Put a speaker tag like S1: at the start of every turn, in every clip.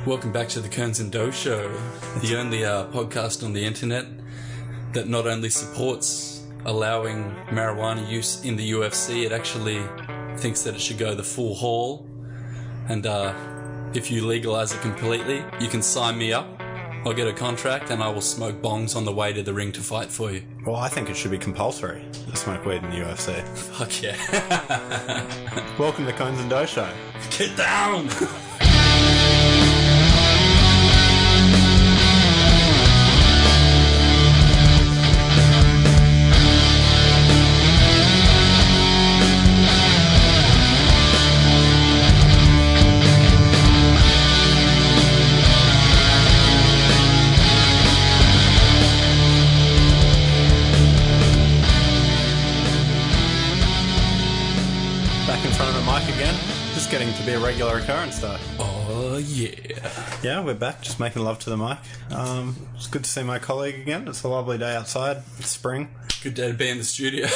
S1: Welcome back to the Conez and Doe Show, the only podcast on the internet that not only supports allowing marijuana use in the UFC, it actually thinks that it should go the full haul. And if you legalize it completely, you can sign me up. I'll get a contract and I will smoke bongs on the way to the ring to fight for you.
S2: Well, I think it should be compulsory to smoke weed in the UFC.
S1: Fuck yeah.
S2: Welcome to the Conez and Doe Show.
S1: Get down!
S2: Getting to be a regular occurrence though.
S1: Oh yeah.
S2: Yeah, we're back, just making love to the mic. It's good to see my colleague again. It's a lovely day outside. It's spring.
S1: Good day to be in the studio.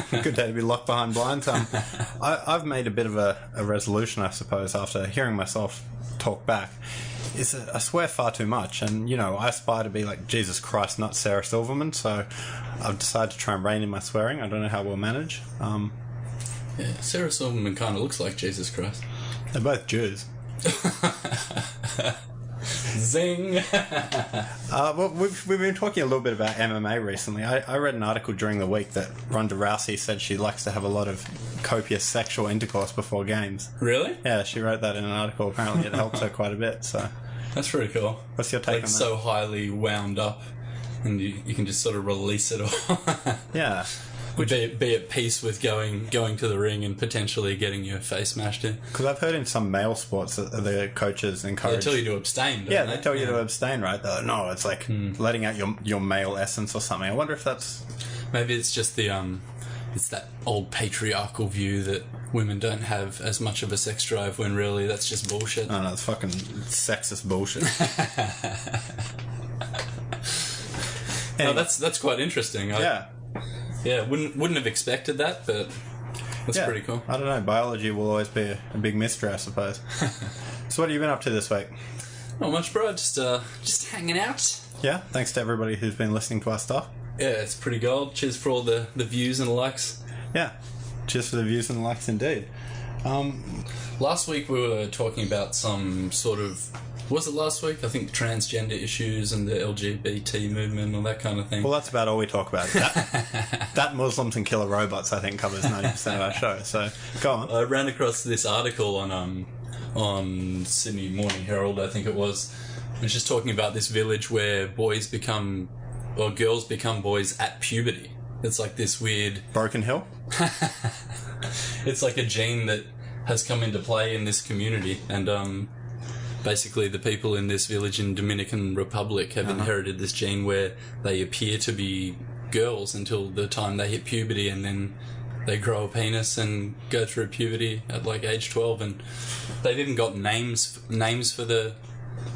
S2: Good day to be locked behind blinds. I've made a bit of a resolution, I suppose, after hearing myself talk back. I swear far too much, and you know, I aspire to be like Jesus Christ, not Sarah Silverman, so I've decided to try and rein in my swearing. I don't know how we'll manage.
S1: Yeah, Sarah Silverman kind of looks like Jesus Christ.
S2: They're both Jews.
S1: Zing!
S2: Well, we've been talking a little bit about MMA recently. I read an article during the week that Ronda Rousey said she likes to have a lot of copious sexual intercourse before games.
S1: Really?
S2: Yeah, she wrote that in an article. Apparently it helps her quite a bit. So
S1: that's pretty cool.
S2: What's your take on that?
S1: So highly wound up, and you can just sort of release it all.
S2: Yeah.
S1: Be at peace with going to the ring and potentially getting your face smashed in.
S2: Because I've heard in some male sports that the coaches encourage...
S1: They tell you to abstain, don't
S2: they? They tell you to abstain, right? They're like, no, it's like letting out your male essence or something. I wonder if that's...
S1: Maybe it's just it's that old patriarchal view that women don't have as much of a sex drive when really that's just bullshit.
S2: No, it's fucking sexist bullshit.
S1: Anyway. No, that's quite interesting. Yeah, wouldn't have expected that, but that's pretty cool.
S2: I don't know. Biology will always be a big mystery, I suppose. So what have you been up to this week?
S1: Not much, bro. Just hanging out.
S2: Yeah, thanks to everybody who's been listening to our stuff.
S1: Yeah, it's pretty gold. Cheers for all the views and likes.
S2: Yeah, cheers for the views and likes indeed.
S1: Last week we were talking about some sort of... Was it last week? I think transgender issues and the LGBT movement and all that kind of thing.
S2: Well, that's about all we talk about. That Muslims and killer robots, I think, covers 90% of our show. So, go on.
S1: I ran across this article on Sydney Morning Herald, I think it was. It was just talking about this village where girls become boys at puberty. It's like this weird...
S2: Broken Hill?
S1: It's like a gene that has come into play in this community, and... basically, the people in this village in Dominican Republic have inherited this gene where they appear to be girls until the time they hit puberty, and then they grow a penis and go through puberty at like age 12. And they've even got names for the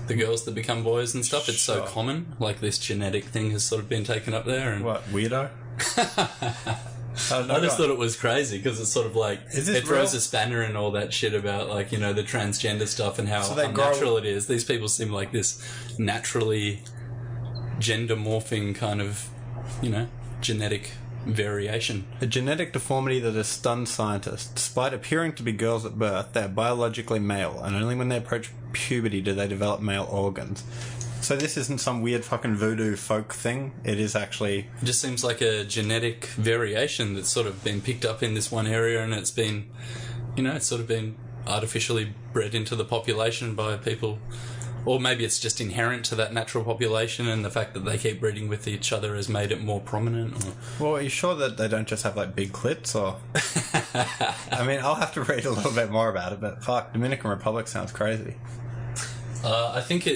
S1: girls that become boys and stuff. It's so common. Like this genetic thing has sort of been taken up there. And
S2: what, weirdo?
S1: I just thought it was crazy because it's sort of like it throws a spanner in all that shit about like, you know, the transgender stuff and how unnatural it is. These people seem like this naturally gender morphing kind of, you know, genetic variation.
S2: A genetic deformity that has stunned scientists. Despite appearing to be girls at birth, they are biologically male, and only when they approach puberty do they develop male organs. So this isn't some weird fucking voodoo folk thing. It is actually...
S1: It just seems like a genetic variation that's sort of been picked up in this one area, and it's been, you know, it's sort of been artificially bred into the population by people. Or maybe it's just inherent to that natural population, and the fact that they keep breeding with each other has made it more prominent. Or...
S2: Well, are you sure that they don't just have, like, big clits, or... I mean, I'll have to read a little bit more about it, but fuck, Dominican Republic sounds crazy.
S1: I think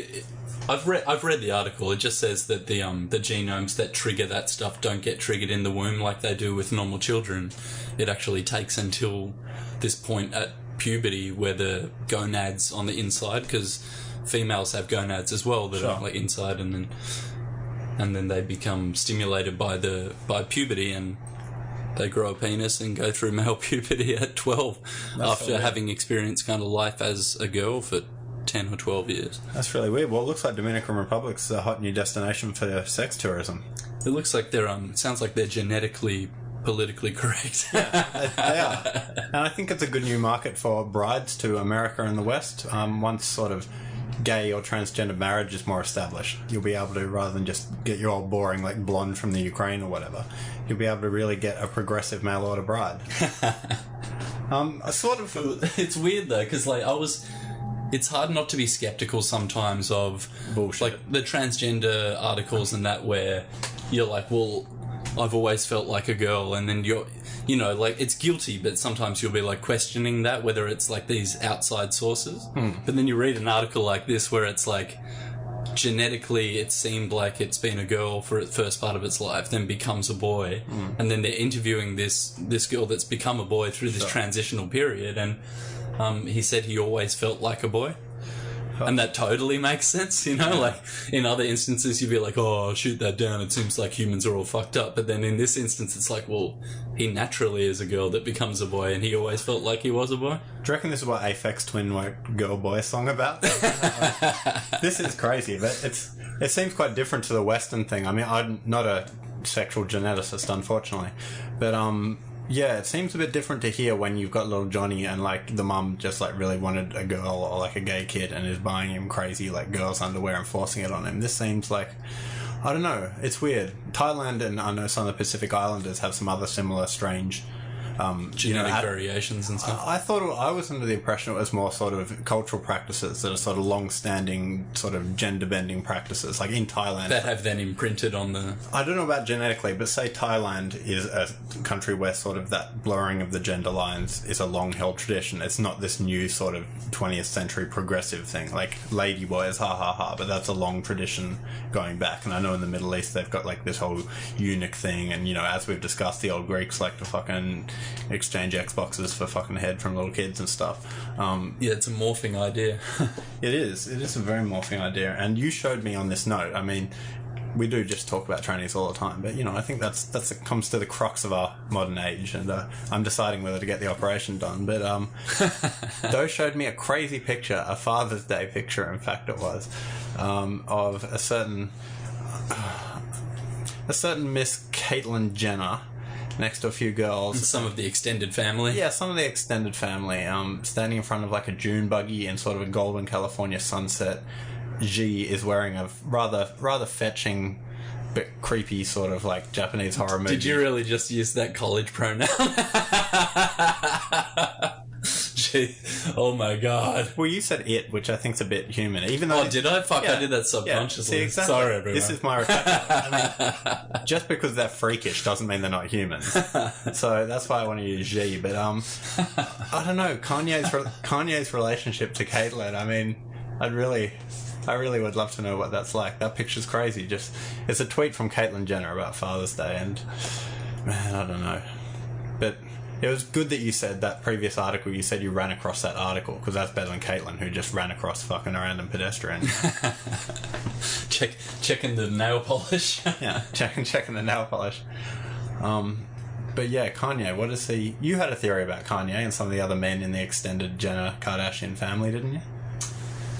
S1: I've read the article. It just says that the genomes that trigger that stuff don't get triggered in the womb like they do with normal children. It actually takes until this point at puberty where the gonads on the inside, because females have gonads as well that are like inside, and then they become stimulated by puberty, and they grow a penis and go through male puberty at 12 after having experienced kind of life as a girl for 10 or 12 years.
S2: That's really weird. Well, it looks like Dominican Republic's a hot new destination for sex tourism.
S1: It looks like they're sounds like they're genetically politically correct.
S2: Yeah, they are. And I think it's a good new market for brides to America and the West. Once sort of gay or transgender marriage is more established, you'll be able to, rather than just get your old boring like blonde from the Ukraine or whatever, you'll be able to really get a progressive mail order bride.
S1: It's weird though, because like it's hard not to be skeptical sometimes of
S2: bullshit,
S1: like the transgender articles and that, where you're like, well, I've always felt like a girl, and then like it's guilty, but sometimes you'll be like questioning that, whether it's like these outside sources. But then you read an article like this where it's like genetically it seemed like it's been a girl for the first part of its life, then becomes a boy, and then they're interviewing this girl that's become a boy through this transitional period, and he said he always felt like a boy. And that totally makes sense, like in other instances you'd be like, oh, shoot that down, it seems like humans are all fucked up. But then in this instance it's like, well, he naturally is a girl that becomes a boy, and he always felt like he was a boy.
S2: Do you reckon this is what Aphex Twin wrote Girl Boy song about? This is crazy, but it seems quite different to the Western thing. I mean, I'm not a sexual geneticist, unfortunately, but yeah, it seems a bit different to here when you've got little Johnny and like the mum just like really wanted a girl or like a gay kid and is buying him crazy like girls' underwear and forcing it on him. This seems like, I don't know, it's weird. Thailand and I know some of the Pacific Islanders have some other similar strange
S1: genetic variations and stuff.
S2: I was under the impression it was more sort of cultural practices that are sort of long-standing sort of gender-bending practices, like in Thailand.
S1: That have then imprinted on the...
S2: I don't know about genetically, but say Thailand is a country where sort of that blurring of the gender lines is a long-held tradition. It's not this new sort of 20th century progressive thing, like ladyboys, ha ha ha, but that's a long tradition going back. And I know in the Middle East they've got like this whole eunuch thing, and as we've discussed, the old Greeks like to fucking exchange Xboxes for fucking head from little kids and stuff.
S1: Yeah, it's a morphing idea.
S2: It is a very morphing idea, and you showed me on this note. I mean, we do just talk about trannies all the time, but I think that's comes to the crux of our modern age, and I'm deciding whether to get the operation done. But Doe showed me a crazy picture, a Father's Day picture, in fact it was, of a certain Miss Caitlyn Jenner next to a few girls.
S1: And some of the extended family.
S2: Yeah, some of the extended family, standing in front of like a dune buggy in sort of a golden California sunset. G is wearing a rather fetching but creepy sort of like Japanese horror movie.
S1: Did you really just use that college pronoun? Gee, oh my god.
S2: Well, you said it, which I think's a bit human. Even though
S1: did I? Fuck, yeah, I did that subconsciously.
S2: Yeah, see, exactly.
S1: Sorry, everyone.
S2: This is my reflection. I mean, just because they're freakish doesn't mean they're not humans. So that's why I want to use G. But I don't know, Kanye's relationship to Caitlyn. I mean, I really would love to know what that's like. That picture's crazy. It's a tweet from Caitlyn Jenner about Father's Day, and man, I don't know. But it was good that you said that previous article. You said you ran across that article, because that's better than Caitlyn, who just ran across fucking a random pedestrian.
S1: Checking the nail polish.
S2: Yeah, checking the nail polish. But yeah, Kanye. What is he? You had a theory about Kanye and some of the other men in the extended Jenner Kardashian family, didn't you?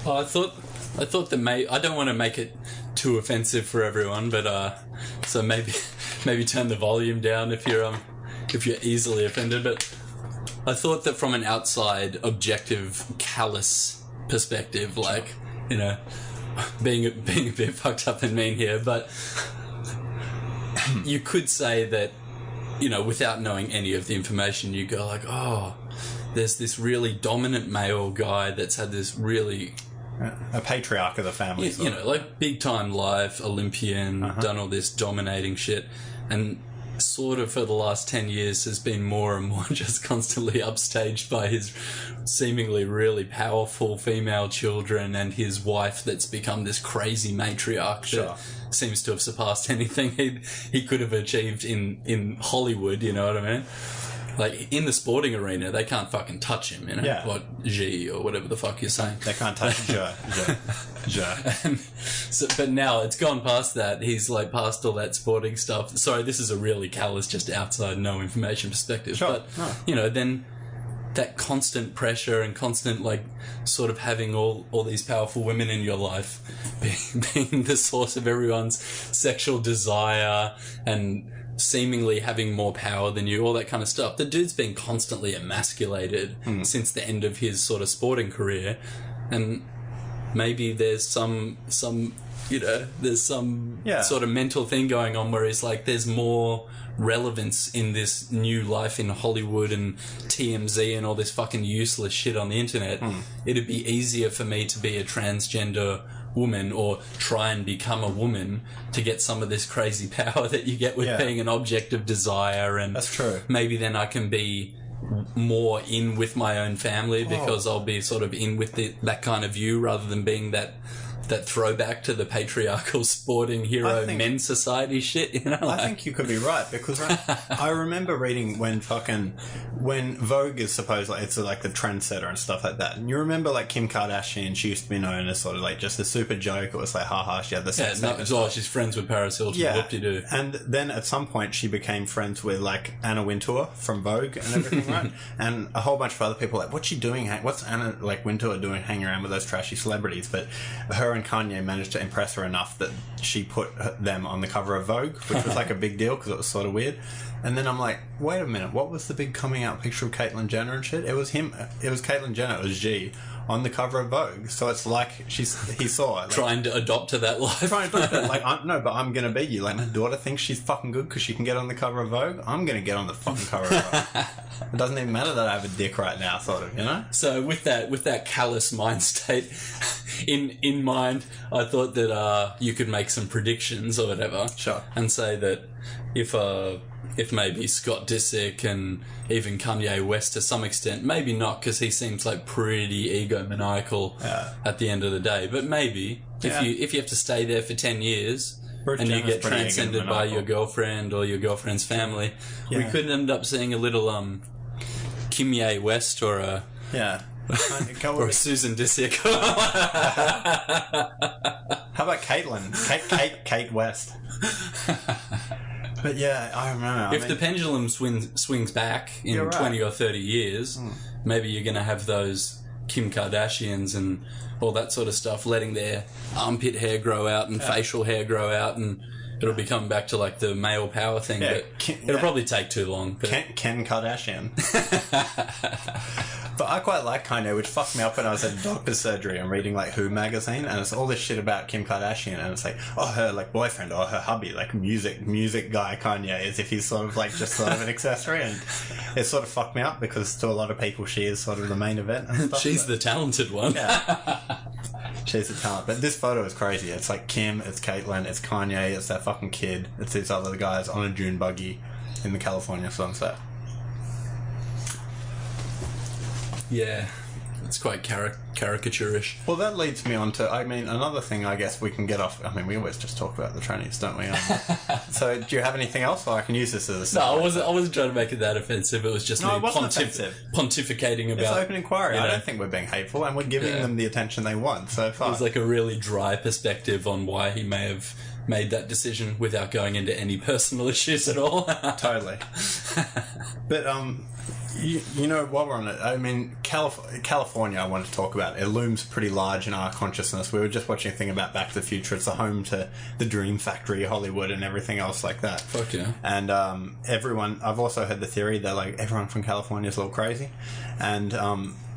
S1: Oh, I thought that I don't want to make it too offensive for everyone, but so maybe turn the volume down if you're easily offended. But I thought that from an outside, objective, callous perspective, like being a bit fucked up and mean here, but you could say that without knowing any of the information, you go like, oh, there's this really dominant male guy that's had this really...
S2: A patriarch of the family.
S1: Like big-time life, Olympian, done all this dominating shit, and sort of for the last 10 years has been more and more just constantly upstaged by his seemingly really powerful female children and his wife that's become this crazy matriarch that seems to have surpassed anything he could have achieved in Hollywood, you know what I mean? Like, in the sporting arena, they can't fucking touch him,
S2: Yeah.
S1: What, G, or whatever the fuck you're saying.
S2: They can't touch Ja.
S1: But now it's gone past that. He's, like, past all that sporting stuff. Sorry, this is a really callous, just outside, no information perspective.
S2: Sure.
S1: But, then that constant pressure and constant, like, sort of having all these powerful women in your life being the source of everyone's sexual desire and seemingly having more power than you, all that kind of stuff. The dude's been constantly emasculated since the end of his sort of sporting career, and maybe there's some there's some sort of mental thing going on where he's like, there's more relevance in this new life in Hollywood and TMZ and all this fucking useless shit on the internet. It'd be easier for me to be a transgender woman or try and become a woman to get some of this crazy power that you get with being an object of desire. And
S2: that's true.
S1: Maybe then I can be more in with my own family because I'll be sort of in with that kind of view rather than being that throwback to the patriarchal sporting hero men's society shit, you know?
S2: I think you could be right, because I remember reading when Vogue is supposedly, it's like the trendsetter and stuff like that. And you remember, like, Kim Kardashian, she used to be known as sort of like just a super joke. It was like, haha, she had the same
S1: she's friends with Paris Hilton.
S2: Yeah.
S1: Whoop-de-doo.
S2: And then at some point she became friends with, like, Anna Wintour from Vogue and everything, right? And a whole bunch of other people like, what's she doing? What's Anna, like, Wintour doing hanging around with those trashy celebrities? But her and Kanye managed to impress her enough that she put them on the cover of Vogue, which was like a big deal because it was sort of weird. And then I'm like, wait a minute, what was the big coming out picture of Caitlyn Jenner and shit? It was Caitlyn Jenner, it was G, on the cover of Vogue. So it's like he saw it. Like,
S1: trying to adopt to that life.
S2: No, but I'm going to be you. Like, my daughter thinks she's fucking good because she can get on the cover of Vogue. I'm going to get on the fucking cover of Vogue. It doesn't even matter that I have a dick right now, sort of, you know? So
S1: with that callous mind state in mind, I thought that you could make some predictions or whatever.
S2: Sure.
S1: And say that if maybe Scott Disick and even Kanye West to some extent, maybe not because he seems like pretty egomaniacal at the end of the day, but maybe if you have to stay there for 10 years and you get transcended by your girlfriend or your girlfriend's family, we could end up seeing a little Kanye West or a or a Susan Disick.
S2: How about Caitlyn? Kate West. But yeah, I remember.
S1: If the pendulum swings back in 20 or 30 years, maybe you're going to have those Kim Kardashians and all that sort of stuff letting their armpit hair grow out and facial hair grow out, and it'll be coming back to like the male power thing. But it'll probably take too long. But
S2: Ken Kardashian. But I quite like Kanye, which fucked me up when I was at doctor's surgery and reading like Who magazine, and it's all this shit about Kim Kardashian, and it's like, oh, her like boyfriend or her hubby, like music guy Kanye, as if he's sort of like just sort of an accessory, and it sort of fucked me up because to a lot of people she is sort of the main event and stuff.
S1: She's the talented one.
S2: Yeah. She's the talent. But this photo is crazy. It's like Kim, it's Caitlyn, it's Kanye, it's that fucking kid, it's these other guys on a dune buggy in the California sunset.
S1: Yeah, it's quite caricaturish.
S2: Well, that leads me on to, I mean, another thing I guess we can get off. I mean, we always just talk about the trannies, don't we? So, do you have anything else? Or I can use this as a...
S1: No, I wasn't trying to make it that offensive. It was just me pontificating about...
S2: It's open inquiry. I don't think we're being hateful, and we're giving them the attention they want so far.
S1: It was like a really dry perspective on why he may have made that decision without going into any personal issues at all.
S2: Totally. But, you know, while we're on it, I mean, California I want to talk about. It looms pretty large in our consciousness. We were just watching a thing about Back to the Future. It's a home to the Dream Factory, Hollywood, and everything else like that.
S1: Fuck yeah.
S2: And I've also heard the theory that, like, everyone from California is a little crazy. And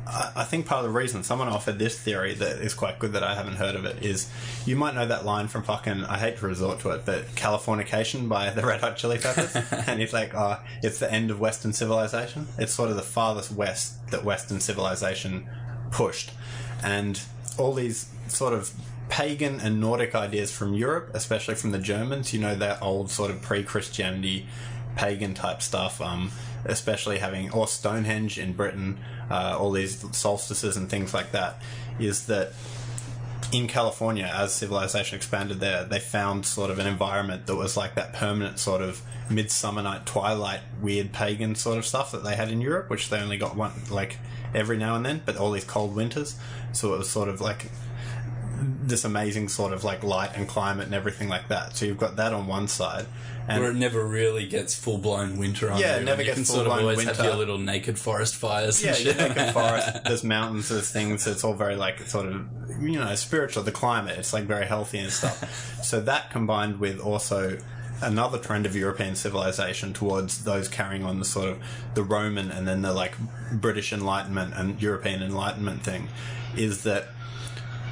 S2: I think part of the reason someone offered this theory that is quite good that I haven't heard of it is, you might know that line from fucking, I hate to resort to it, but Californication by the Red Hot Chili Peppers. And he's like, it's the end of Western civilization. It's sort of the farthest west that Western civilization pushed. And all these sort of pagan and Nordic ideas from Europe, especially from the Germans, you know, that old sort of pre-Christianity pagan type stuff, especially or Stonehenge in Britain, all these solstices and things like that, is that in California, as civilization expanded there, they found sort of an environment that was like that permanent sort of midsummer night twilight weird pagan sort of stuff that they had in Europe, which they only got one like every now and then, but all these cold winters. So it was sort of like this amazing sort of like light and climate and everything like that. So you've got that on one side. And
S1: where it never really gets full-blown winter on you.
S2: Yeah, it never gets full-blown winter.
S1: You can sort of always have your little naked forest fires and
S2: yeah,
S1: shit.
S2: your naked forest, there's mountains, there's things, it's all very like sort of, you know, spiritual, the climate, it's like very healthy and stuff. So that combined with also another trend of European civilization towards those carrying on the sort of the Roman and then the like British Enlightenment and European Enlightenment thing is that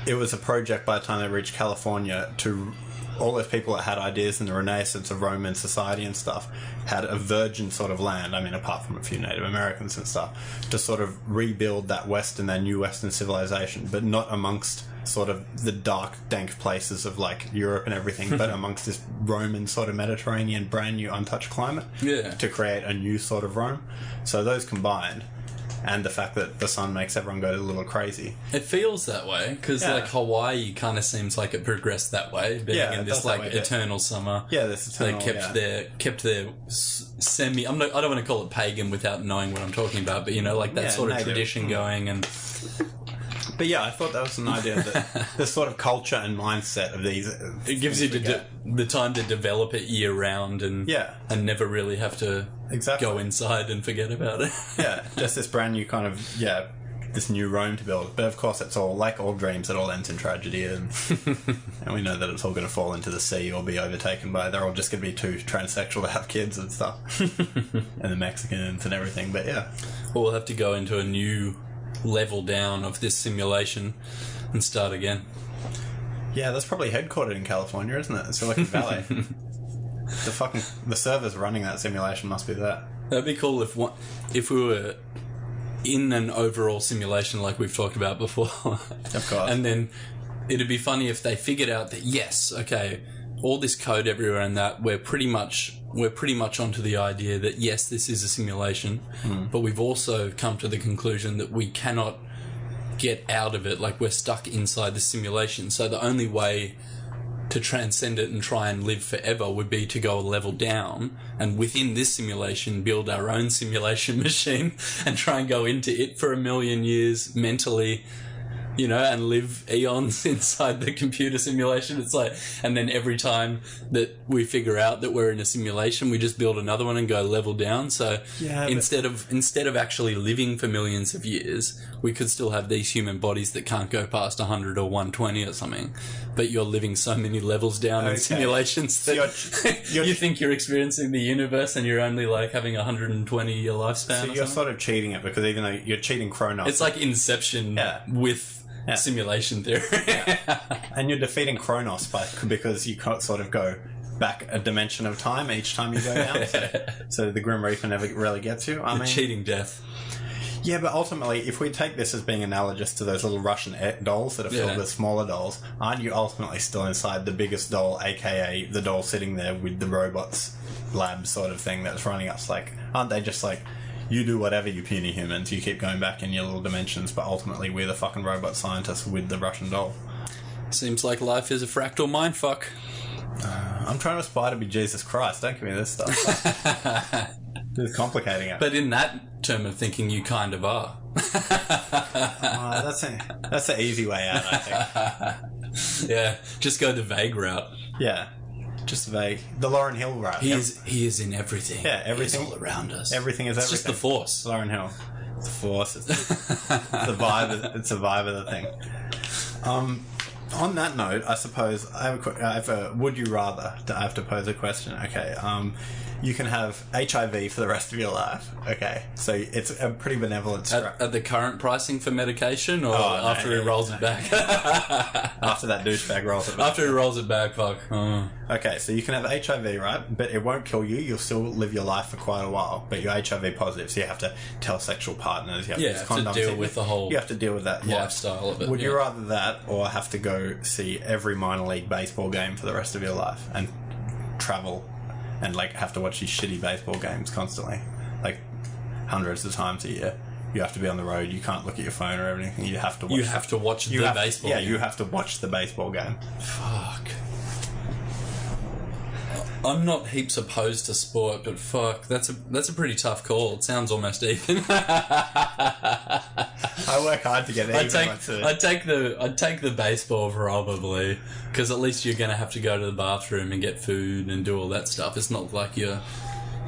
S2: it was a project by the time they reached California to all those people that had ideas in the Renaissance of Roman society and stuff had a virgin sort of land, I mean, apart from a few Native Americans and stuff, to sort of rebuild that Western, that new Western civilization, but not amongst sort of the dark, dank places of like Europe and everything, but amongst this Roman sort of Mediterranean, brand new, untouched climate to create a new sort of Rome. So those combined, and the fact that the sun makes everyone go a little crazy.
S1: It feels that way, because like Hawaii kind of seems like it progressed that way, being in this like eternal summer.
S2: Yeah, this eternal,
S1: they kept their semi, I don't want to call it pagan without knowing what I'm talking about, but you know, like that sort of tradition going. And
S2: but yeah, I thought that was an idea that the sort of culture and mindset of these,
S1: it gives you the time to develop it year round and never really have to go inside and forget about it.
S2: Yeah, just this brand new kind of this new Rome to build. But of course, it's all like all dreams. It all ends in tragedy, and we know that it's all going to fall into the sea or be overtaken by. They're all just going to be too transsexual to have kids and stuff, and the Mexicans and everything. But yeah,
S1: well, we'll have to go into a new level down of this simulation and start again.
S2: Yeah, that's probably headquartered in California, isn't it? Silicon Valley. The servers running that simulation must be that.
S1: That'd be cool if we were in an overall simulation like we've talked about before.
S2: Of course.
S1: And then it'd be funny if they figured out that yes, okay, all this code everywhere and that we're pretty much onto the idea that yes, this is a simulation, but we've also come to the conclusion that we cannot get out of it, like we're stuck inside the simulation. So the only way to transcend it and try and live forever would be to go a level down and within this simulation build our own simulation machine and try and go into it for 1,000,000 years mentally, you know, and live eons inside the computer simulation. It's like, and then every time that we figure out that we're in a simulation, we just build another one and go level down. So instead of actually living for millions of years, we could still have these human bodies that can't go past 100 or 120 or something. But you're living so many levels down in simulations that you think you're experiencing the universe and you're only like having 120-year lifespan.
S2: So you're sort of cheating it, because even though you're cheating Chronos,
S1: it's like Inception with simulation theory.
S2: And you're defeating Chronos because you can't sort of go back a dimension of time each time you go down. So the Grim Reaper never really gets you. I mean,
S1: cheating death.
S2: Yeah, but ultimately, if we take this as being analogous to those little Russian dolls that are filled with smaller dolls, aren't you ultimately still inside the biggest doll, aka the doll sitting there with the robots lab sort of thing that's running us? Like, aren't they just like, you do whatever, you puny humans, you keep going back in your little dimensions, but ultimately we're the fucking robot scientists with the Russian doll?
S1: Seems like life is a fractal mindfuck.
S2: I'm trying to aspire to be Jesus Christ. Don't give me this stuff. It's complicating it.
S1: But in that term of thinking, you kind of are.
S2: That's an easy way out, I think.
S1: Yeah, just go the vague route.
S2: Yeah, just vague. The Lauryn Hill route.
S1: He is in everything.
S2: Yeah, everything.
S1: He's all around us.
S2: Everything is everything.
S1: It's just the Force.
S2: Lauryn Hill. It's the Force. It's the vibe. It's the vibe of the thing. On that note, I suppose I have a would you rather. I have to pose a question. Okay. You can have HIV for the rest of your life. Okay. So it's a pretty benevolent strap.
S1: At the current pricing for medication, or after he rolls it back?
S2: After that douchebag rolls it back.
S1: After he rolls it back, fuck. Oh.
S2: Okay, so you can have HIV, right? But it won't kill you. You'll still live your life for quite a while. But you're HIV positive, so you have to tell sexual partners. You have
S1: to deal with the whole.
S2: You have to deal with that
S1: lifestyle of it.
S2: Would you rather that, or have to go see every minor league baseball game for the rest of your life and travel and like have to watch these shitty baseball games constantly, like hundreds of times a year? You have to be on the road. You can't look at your phone or anything. You have to watch.
S1: You have to watch the baseball game.
S2: Yeah, you have to watch the baseball game.
S1: Fuck. I'm not heaps opposed to sport, but fuck, that's a pretty tough call. It sounds almost even.
S2: I work hard to get even.
S1: I'd take the baseball probably, because at least you're going to have to go to the bathroom and get food and do all that stuff. It's not like you're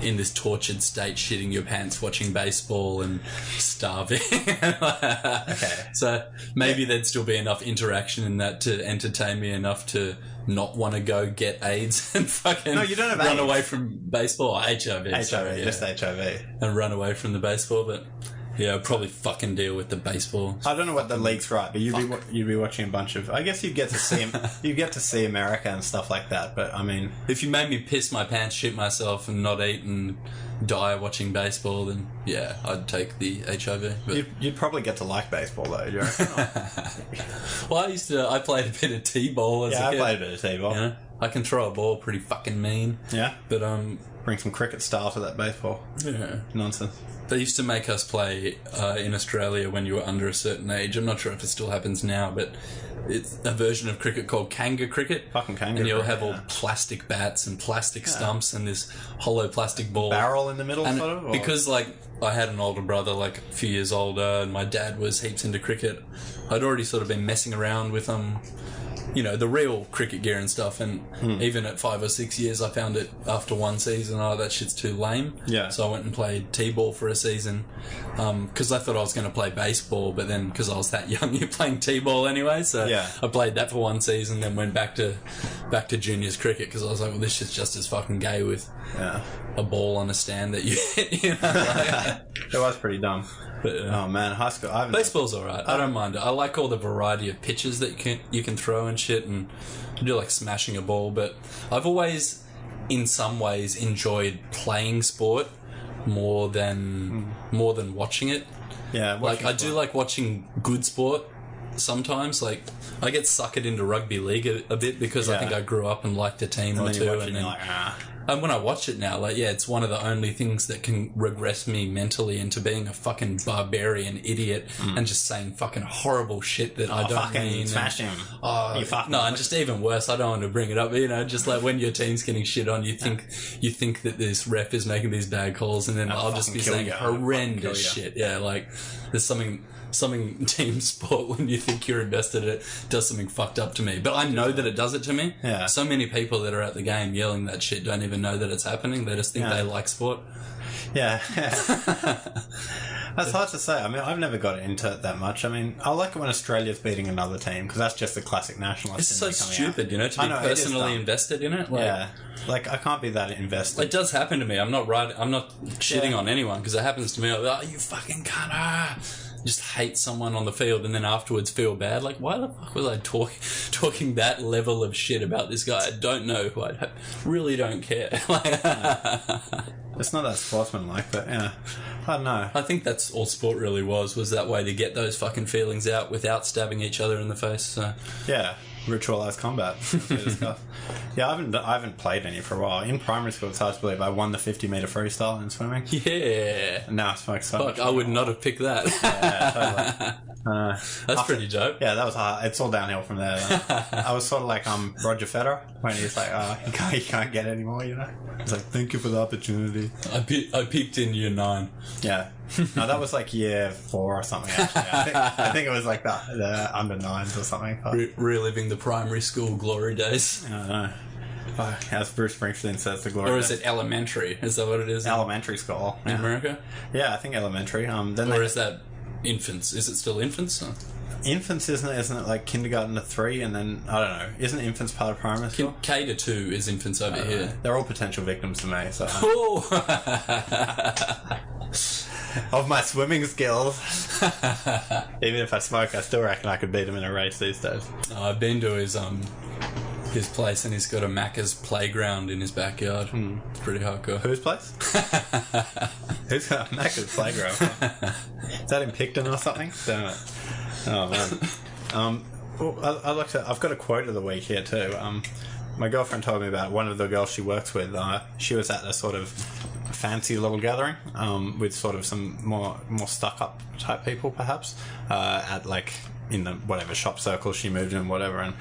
S1: in this tortured state shitting your pants watching baseball and starving.
S2: Okay.
S1: So maybe there'd still be enough interaction in that to entertain me enough to not want to go get AIDS and fucking
S2: you don't have
S1: run
S2: AIDS.
S1: away from baseball. HIV.
S2: Just HIV.
S1: And run away from the baseball, but yeah, I'd probably fucking deal with the baseball.
S2: I don't know what the league's right, but you'd be watching a bunch of. I guess you'd get to see America and stuff like that. But I mean,
S1: if you made me piss my pants, shit myself, and not eat and die watching baseball, then yeah, I'd take the HIV. But
S2: you'd probably get to like baseball though. Do you reckon?
S1: Well, I played a bit of t-ball as a kid.
S2: I played a bit of t-ball.
S1: You know? I can throw a ball pretty fucking mean.
S2: Yeah,
S1: but
S2: bring some cricket style to that baseball.
S1: Yeah,
S2: nonsense.
S1: They used to make us play in Australia when you were under a certain age. I'm not sure if it still happens now, but it's a version of cricket called Kanga cricket.
S2: Fucking Kanga.
S1: And you'll have all plastic bats and plastic stumps and this hollow plastic ball.
S2: Barrel in the middle,
S1: and
S2: sort of? Or?
S1: Because, like, I had an older brother, like, a few years older, and my dad was heaps into cricket. I'd already sort of been messing around with you know, the real cricket gear and stuff, and even at 5 or 6 years I found it after one season, that shit's too lame.
S2: Yeah.
S1: So I went and played t-ball for a season, because I thought I was going to play baseball, but then because I was that young, you're playing t-ball anyway, so
S2: yeah. I
S1: played that for one season, then went back to juniors cricket, because I was like, well, this shit's just as fucking gay with a ball on a stand that you hit, you know? Like,
S2: it was pretty dumb. But, oh man, high school.
S1: Baseball's alright. I don't mind it. I like all the variety of pitches that you can throw and shit, and I do like smashing a ball. But I've always, in some ways, enjoyed playing sport more than watching it.
S2: Yeah,
S1: like I do like watching good sport sometimes. Like I get suckered into rugby league a bit because I think I grew up and liked a team or two, and then. And when I watch it now, like, yeah, it's one of the only things that can regress me mentally into being a fucking barbarian idiot and just saying fucking horrible shit that I don't mean.
S2: Smash him.
S1: You fucking... No, and just even worse, I don't want to bring it up, you know, just like when your team's getting shit on, you think that this ref is making these bad calls, and then I'll just be saying horrendous shit. Yeah, like, there's something team sport when you think you're invested in it does something fucked up to me, but I know that it does it to me.
S2: Yeah.
S1: So many people that are at the game yelling that shit don't even know that it's happening. They just think they like sport.
S2: Yeah. That's hard to say. I mean, I've never got into it that much. I mean, I like it when Australia's beating another team, because that's just the classic nationalist.
S1: It's so stupid, you know, to be personally invested in it. Like,
S2: yeah. Like, I can't be that invested.
S1: It does happen to me. I'm not shitting on anyone, because it happens to me. I'm like, oh, you fucking cunt. Just hate someone on the field and then afterwards feel bad. Like, why the fuck was I talking that level of shit about this guy I don't know, who I really don't care.
S2: It's not that sportsmanlike, but yeah, I don't know.
S1: I think that's all sport really was that way to get those fucking feelings out without stabbing each other in the face. So.
S2: Yeah. Ritualized combat. Yeah, I haven't played any for a while. In primary school, it's hard to believe I won the 50-meter freestyle in swimming.
S1: Yeah.
S2: And now I smoke so much.
S1: I would not have picked that.
S2: Yeah, totally.
S1: That's pretty dope.
S2: Yeah, that was hard. It's all downhill from there. I was sort of like Roger Federer when he's like, you can't get any more, you know? He's like, thank you for the opportunity.
S1: I peaked in year 9.
S2: Yeah. No, that was like year 4 or something, actually. I think it was like the under 9s or something.
S1: Reliving the primary school glory days.
S2: I don't know. As Bruce Springsteen says, the glory.
S1: Or is it elementary? Is that what it is?
S2: Elementary school.
S1: In America?
S2: Yeah, I think elementary.
S1: Is that infants? Is it still infants? Or?
S2: Infants, isn't it like kindergarten to 3, and then, I don't know, isn't infants part of primary school?
S1: K to 2 is infants over here.
S2: They're all potential victims to me, so... Of my swimming skills. Even if I smoke, I still reckon I could beat him in a race these days.
S1: I've been to his place, and he's got a Macca's playground in his backyard. It's pretty hardcore.
S2: Whose place? Who's got a Macca's playground? Is that in Picton or something? Damn it. Oh man. I've got a quote of the week here too. My girlfriend told me about one of the girls she works with. She was at a sort of fancy little gathering with sort of some more stuck up type people, perhaps, at like in the whatever shop circle she moved in, whatever, and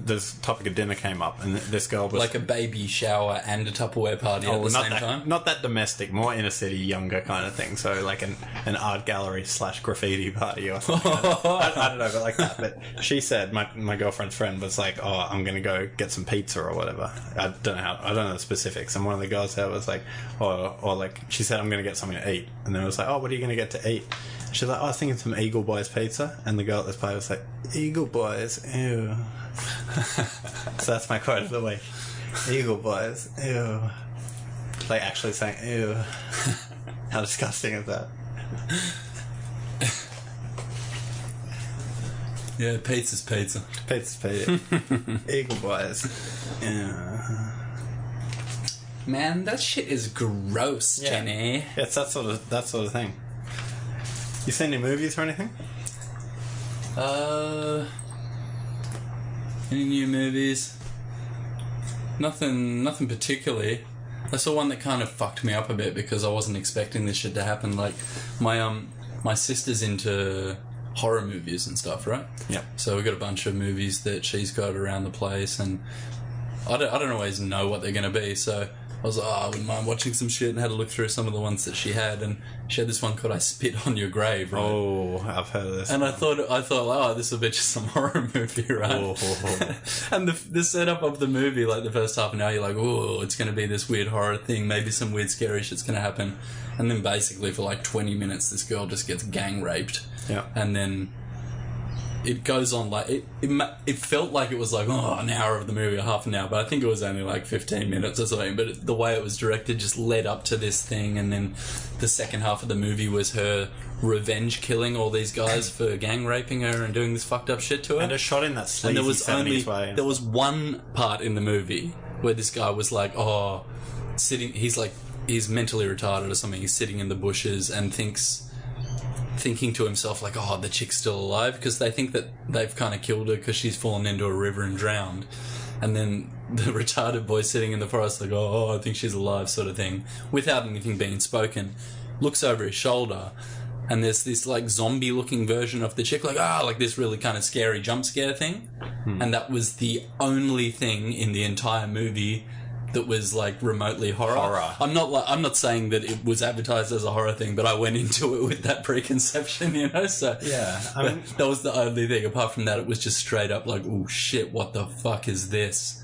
S2: this topic of dinner came up, and this girl was
S1: like a baby shower and a Tupperware party at the same time.
S2: Not that domestic, more inner city, younger kind of thing. So like an art gallery / graffiti party or something. I don't know, but like that. But she said my girlfriend's friend was like, "Oh, I'm gonna go get some pizza or whatever." I don't know the specifics. And one of the girls there was like, or like she said, "I'm gonna get something to eat," and then it was like, "Oh, what are you gonna get to eat?" She's like, "Oh, I was thinking some Eagle Boys pizza," and the girl at this party was like, "Eagle Boys, ew." So that's my quote of the week. Eagle Boys, ew. Like actually saying, ew. How disgusting is that?
S1: Yeah, pizza's pizza.
S2: Pizza's pizza. Eagle Boys. Yeah.
S1: Man, that shit is gross,
S2: Yeah.
S1: Jenny.
S2: Yeah, it's that sort of thing. You seen any movies or anything?
S1: Any new movies? Nothing particularly. I saw one that kind of fucked me up a bit because I wasn't expecting this shit to happen. Like, my sister's into horror movies and stuff, right?
S2: Yeah.
S1: So we've got a bunch of movies that she's got around the place, and I don't always know what they're going to be, so I was like, I wouldn't mind watching some shit, and had a look through some of the ones that she had, and she had this one called I Spit on Your Grave, right?
S2: Oh, I've heard of this.
S1: And I thought, oh, this will be just some horror movie, right?
S2: Oh.
S1: And the setup of the movie, like the first half an hour, you're like, oh, it's going to be this weird horror thing, maybe some weird scary shit's going to happen. And then basically for like 20 minutes, this girl just gets gang raped.
S2: Yeah.
S1: And then it goes on like it felt like it was like an hour of the movie or half an hour, but I think it was only like 15 minutes or something. But the way it was directed just led up to this thing, and then the second half of the movie was her revenge killing all these guys for gang raping her and doing this fucked up shit to her.
S2: And it's shot in that sleazy
S1: and
S2: 70s way.
S1: There was one part in the movie where this guy was like, sitting. He's mentally retarded or something. He's sitting in the bushes and thinking to himself like, oh, the chick's still alive, because they think that they've kind of killed her because she's fallen into a river and drowned. And then the retarded boy sitting in the forest like, oh, I think she's alive, sort of thing, without anything being spoken, looks over his shoulder, and there's this like zombie looking version of the chick, like this really kind of scary jump scare thing. And that was the only thing in the entire movie that was like remotely horror. I'm not saying that it was advertised as a horror thing, but I went into it with that preconception, So
S2: yeah,
S1: that was the only thing. Apart from that, it was just straight up like, oh shit, what the fuck is this?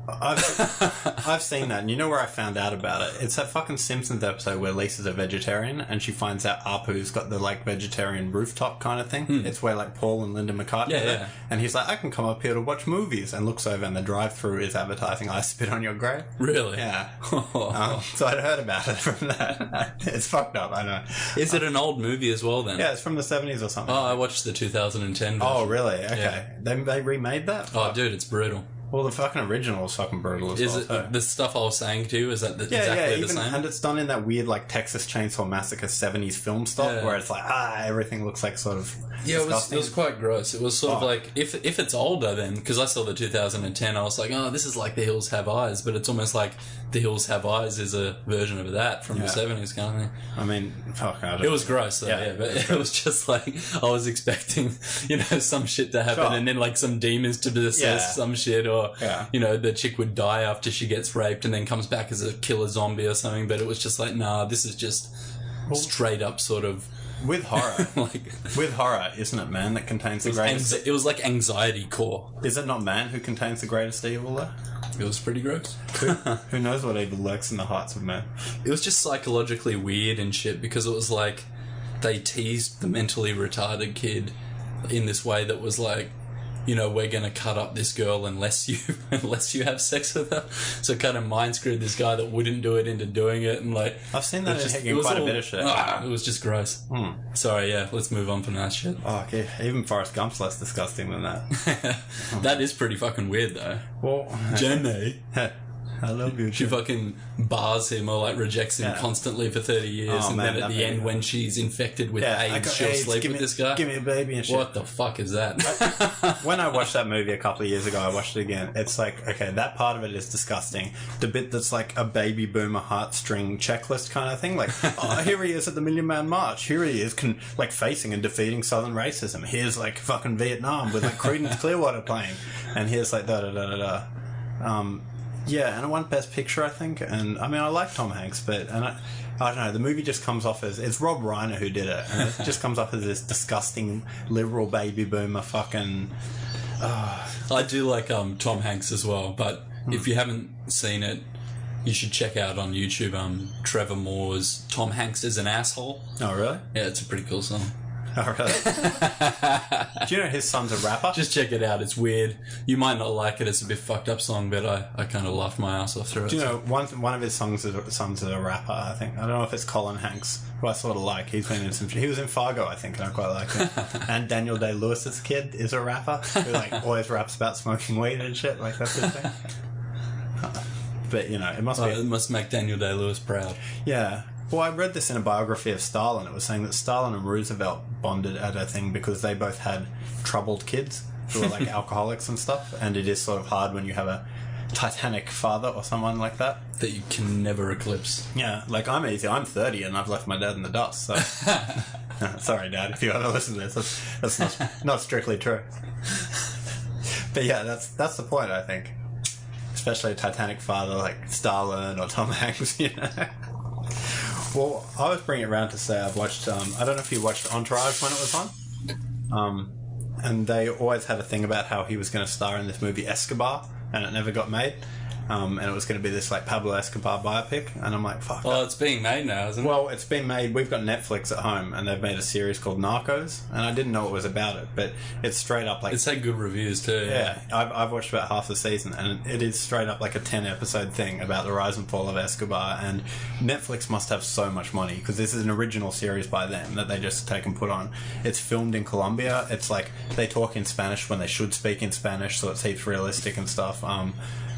S2: I've seen that, and you know where I found out about it? It's that fucking Simpsons episode where Lisa's a vegetarian, and she finds out Apu's got the like vegetarian rooftop kind of thing. It's where like Paul and Linda McCartney are there. And he's like, I can come up here to watch movies, and looks over, and the drive-through is advertising I Spit on Your Grave.
S1: Really?
S2: Yeah. So I'd heard about it from that. It's fucked up, I know.
S1: Is it an old movie as well then?
S2: Yeah, it's from the 70s or something.
S1: Oh, I watched the 2010 version.
S2: Oh, really? Okay.
S1: Yeah.
S2: They remade that?
S1: Oh, dude, it's brutal.
S2: Well, the fucking original was fucking brutal as well.
S1: Is it the stuff I was saying to you? Is that exactly the same?
S2: And it's done in that weird like Texas Chainsaw Massacre 70s film style where it's like everything looks like sort of
S1: it was quite gross. It was sort of like if it's older then, because I saw the 2010, I was like, oh, this is like The Hills Have Eyes, but it's almost like The Hills Have Eyes is a version of that from the 70s kind of thing.
S2: I mean, fuck,
S1: it was gross though, but it was just like I was expecting, some shit to happen and then like some demons to possess some shit, or the chick would die after she gets raped and then comes back as a killer zombie or something. But it was just like, nah, this is just straight up sort of
S2: with horror. With horror, isn't it man that contains the greatest?
S1: It was like anxiety core.
S2: Is it not man who contains the greatest evil though?
S1: It was pretty gross.
S2: Who knows what evil lurks in the hearts of men?
S1: It was just psychologically weird and shit, because it was like they teased the mentally retarded kid in this way that was like, we're going to cut up this girl unless you have sex with her. So kind of mind screwed this guy that wouldn't do it into doing it, and like
S2: I've seen that in quite a bit of shit.
S1: It was just gross. Sorry, let's move on from that shit.
S2: Oh, okay. Even Forrest Gump's less disgusting than that.
S1: That is pretty fucking weird though.
S2: Well,
S1: Jenny.
S2: I love you.
S1: She fucking bars him or like rejects him constantly for 30 years, and then at the end, when she's infected with AIDS, she'll sleep with this guy.
S2: Give me a baby and shit.
S1: What the fuck is that?
S2: When I watched that movie a couple of years ago, I watched it again. It's like, okay, that part of it is disgusting. The bit that's like a baby boomer heartstring checklist kind of thing, like, oh, here he is at the Million Man March. Here he is, like facing and defeating Southern racism. Here's like fucking Vietnam with like Creedence Clearwater playing, and here's like da da da da da. Yeah, and it won Best Picture, I think. And I mean, I like Tom Hanks, but I don't know. The movie just comes off as, it's Rob Reiner who did it, and it just comes off as this disgusting liberal baby boomer fucking.
S1: I do like Tom Hanks as well, but if you haven't seen it, you should check out on YouTube Trevor Moore's "Tom Hanks is an Asshole."
S2: Oh, really?
S1: Yeah, it's a pretty cool song.
S2: Oh, really? Do you know his son's a rapper?
S1: Just check it out. It's weird. You might not like it. It's a bit fucked up song, but I kind of laughed my ass off through it.
S2: Do you know one of his songs is a rapper? I think. I don't know if it's Colin Hanks, who I sort of like. He's been in some. He was in Fargo, I think, and I quite like him. And Daniel Day-Lewis's kid is a rapper who like always raps about smoking weed and shit. Like that's his thing. But you know, it must
S1: make Daniel Day-Lewis proud.
S2: Yeah. Well, I read this in a biography of Stalin. It was saying that Stalin and Roosevelt bonded at a thing because they both had troubled kids who were like alcoholics and stuff, and it is sort of hard when you have a Titanic father or someone like that.
S1: That you can never eclipse.
S2: Yeah, like I'm 30 and I've left my dad in the dust, so... Sorry, Dad, if you ever listen to this. That's not strictly true. But yeah, that's the point, I think. Especially a Titanic father like Stalin or Tom Hanks, you know? Well, I was bringing it around to say I've watched, I don't know if you watched Entourage when it was on, and they always had a thing about how he was going to star in this movie Escobar, and it never got made, and it was going to be this like Pablo Escobar biopic, and I'm like, fuck.
S1: Well, it's being made now, isn't it?
S2: Well, it's been made. We've got Netflix at home, and they've made a series called Narcos, and I didn't know what was about it, but it's straight up like...
S1: It's had good reviews too.
S2: Yeah, I've watched about half the season, and it is straight up like a 10-episode thing about the rise and fall of Escobar, and Netflix must have so much money, because this is an original series by them that they just take and put on. It's filmed in Colombia. It's like, they talk in Spanish when they should speak in Spanish, so it's heaps realistic and stuff.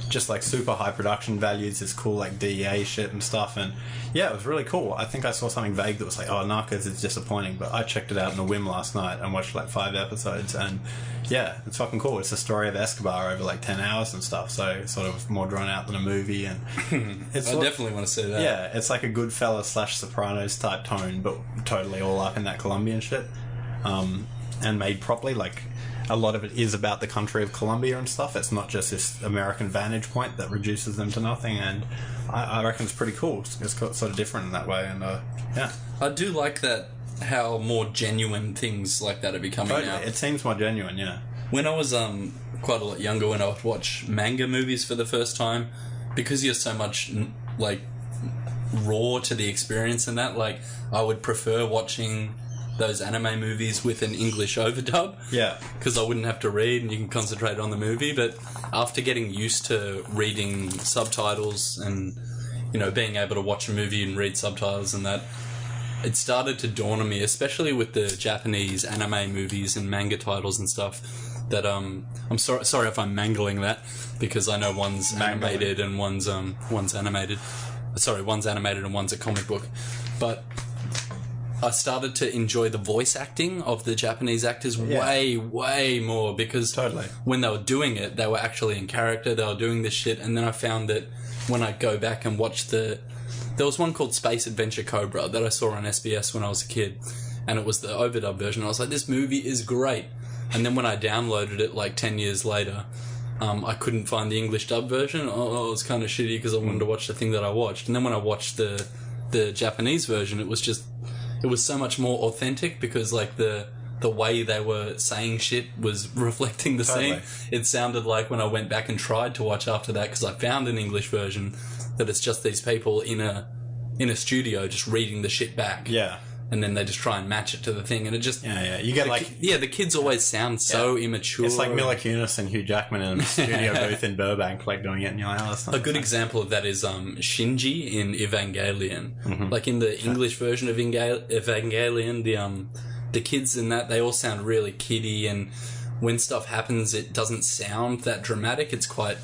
S2: Just like super high production values, it's cool like DEA shit and stuff, and yeah, it was really cool. I think I saw something vague that was like, oh, Narcos is disappointing, but I checked it out in a whim last night and watched like 5 episodes, and yeah, it's fucking cool. It's the story of Escobar over like 10 hours and stuff, so sort of more drawn out than a movie, and
S1: it's I definitely want to see that.
S2: Yeah, it's like a Goodfellas / Sopranos type tone, but totally all up in that Colombian shit, and made properly. Like, a lot of it is about the country of Colombia and stuff. It's not just this American vantage point that reduces them to nothing, and I reckon it's pretty cool. It's sort of different in that way, and yeah.
S1: I do like that, how more genuine things like that are becoming now.
S2: It seems more genuine, yeah.
S1: When I was quite a lot younger, when I would watch manga movies for the first time, because you're so much like raw to the experience and that, like, I would prefer watching those anime movies with an English overdub.
S2: Yeah.
S1: Because I wouldn't have to read and you can concentrate on the movie. But after getting used to reading subtitles and, you know, being able to watch a movie and read subtitles and that, it started to dawn on me, especially with the Japanese anime movies and manga titles and stuff, that I'm sorry if I'm mangling that, because I know one's animated and one's animated. Sorry, one's animated and one's a comic book. But I started to enjoy the voice acting of the Japanese actors way more, because when they were doing it, they were actually in character, they were doing this shit, and then I found that when I go back and watch there was one called Space Adventure Cobra that I saw on SBS when I was a kid, and it was the overdub version. I was like, this movie is great. And then when I downloaded it like 10 years later, I couldn't find the English dub version. Oh, it was kind of shitty because I wanted to watch the thing that I watched. And then when I watched the Japanese version, it was so much more authentic, because like the way they were saying shit was reflecting the scene. It sounded like when I went back and tried to watch after that, because I found an English version, that it's just these people in a studio just reading the shit back.
S2: Yeah.
S1: And then they just try and match it to the thing, and it just...
S2: Yeah. You get
S1: the kids always sound so immature.
S2: It's like Mila Kunis and Hugh Jackman in a studio booth in Burbank, like doing it, and you're like, oh, that's not
S1: a good example of that is Shinji in Evangelion.
S2: Mm-hmm.
S1: Like in the English version of Evangelion, the kids in that, they all sound really kiddie, and when stuff happens, it doesn't sound that dramatic. It's quite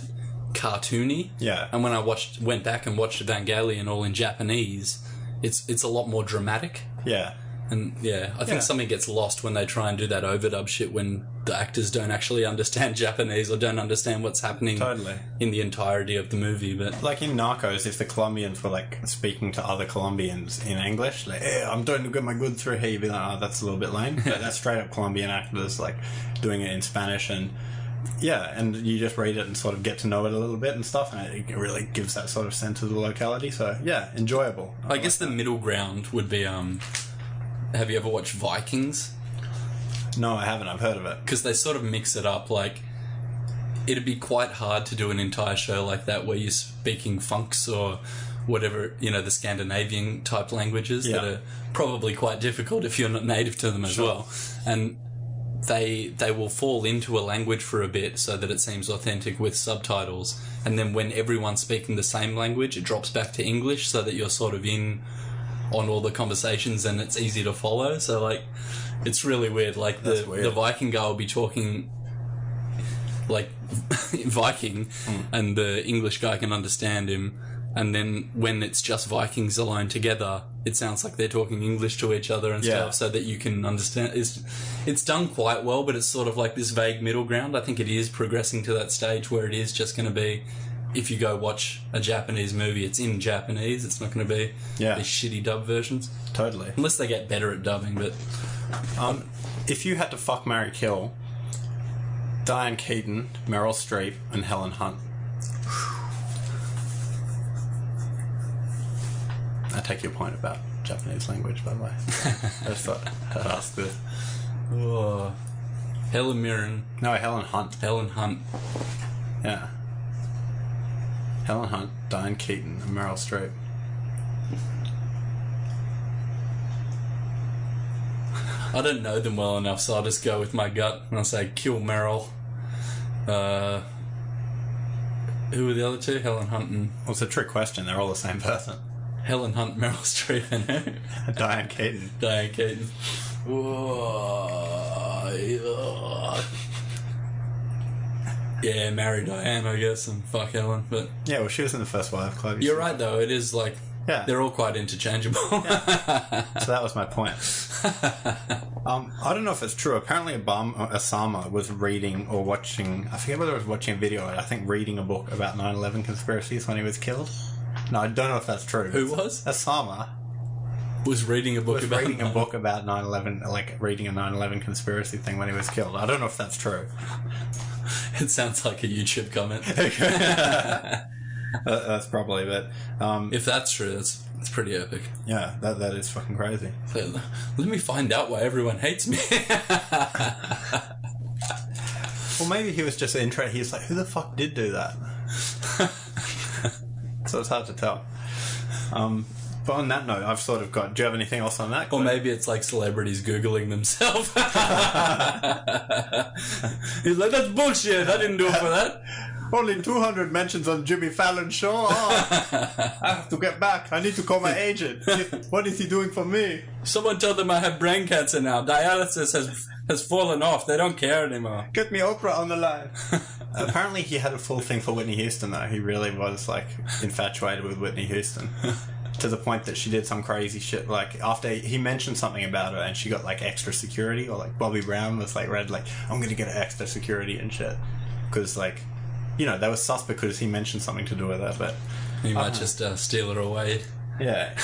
S1: cartoony.
S2: Yeah.
S1: And when I went back and watched Evangelion all in Japanese, it's a lot more dramatic.
S2: Yeah.
S1: And yeah, I think something gets lost when they try and do that overdub shit when the actors don't actually understand Japanese or don't understand what's happening in the entirety of the movie. But
S2: like in Narcos, if the Colombians were like speaking to other Colombians in English, like, hey, I'm trying to get my goods through here, you'd be like, oh, that's a little bit lame. But that's straight up Colombian actors like doing it in Spanish, and and you just read it and sort of get to know it a little bit and stuff, and it really gives that sort of sense of the locality. So yeah, enjoyable.
S1: I guess the middle ground would be have you ever watched Vikings?
S2: No, I haven't. I've heard of it.
S1: Because they sort of mix it up. Like, it'd be quite hard to do an entire show like that where you're speaking funks or whatever, the Scandinavian type languages that are probably quite difficult if you're not native to them as well. And they will fall into a language for a bit so that it seems authentic with subtitles. And then when everyone's speaking the same language, it drops back to English so that you're sort of in on all the conversations and it's easy to follow. So like it's really weird. Like the Viking guy will be talking like Viking and the English guy can understand him, and then when it's just Vikings alone together, it sounds like they're talking English to each other and stuff so that you can understand. It's done quite well, but it's sort of like this vague middle ground. I think it is progressing to that stage where it is just going to be, if you go watch a Japanese movie, it's in Japanese. It's not going to be these shitty dub versions.
S2: Totally.
S1: Unless they get better at dubbing, but...
S2: if you had to fuck, marry, kill Diane Keaton, Meryl Streep, and Helen Hunt, I take your point about Japanese language, by the way. I just thought I'd ask this.
S1: Oh. Helen Mirren.
S2: No, Helen Hunt.
S1: Helen Hunt.
S2: Yeah. Helen Hunt, Diane Keaton, and Meryl Streep.
S1: I don't know them well enough, so I'll just go with my gut and I'll say kill Meryl. Who were the other two? Helen Hunt and...
S2: Well, it's a trick question. They're all the same person.
S1: Helen Hunt, Meryl Streep, and who?
S2: Diane Keaton.
S1: Diane Keaton. Yeah, marry Diane, I guess, and fuck Helen, but...
S2: Yeah, well, she was in the First Wife Club.
S1: You're right, though. It is, like... Yeah. They're all quite interchangeable.
S2: So that was my point. I don't know if it's true. Apparently Osama was reading or watching... I forget whether he was watching a video, I think reading a book about 9/11 conspiracies when he was killed. No, I don't know if that's true.
S1: Who was?
S2: Osama.
S1: Was reading a book about...
S2: reading a book about 9/11, like reading a 9/11 conspiracy thing when he was killed. I don't know if that's true.
S1: It sounds like a YouTube comment.
S2: That's probably, but...
S1: if that's true, that's pretty epic.
S2: Yeah, that is fucking crazy.
S1: So, let me find out why everyone hates me.
S2: Well, maybe he was just interested. He was like, who the fuck did do that? So it's hard to tell. But on that note, I've sort of got... Do you have anything else on that?
S1: Or maybe it's like celebrities Googling themselves. He's like, that's bullshit. I didn't do it for that.
S2: Only 200 mentions on Jimmy Fallon's show. Oh, I have to get back. I need to call my agent. What is he doing for me?
S1: Someone told them I have brain cancer now. Dialysis has fallen off. They don't care anymore.
S2: Get me Oprah on the line. Apparently he had a full thing for Whitney Houston, though. He really was, like, infatuated with Whitney Houston. To the point that she did some crazy shit, like, after he mentioned something about her and she got, like, extra security, or, like, Bobby Brown was, like, read, like, I'm gonna get extra security and shit. Because, like, they were sus because he mentioned something to do with her, but...
S1: He might just steal her away.
S2: Yeah.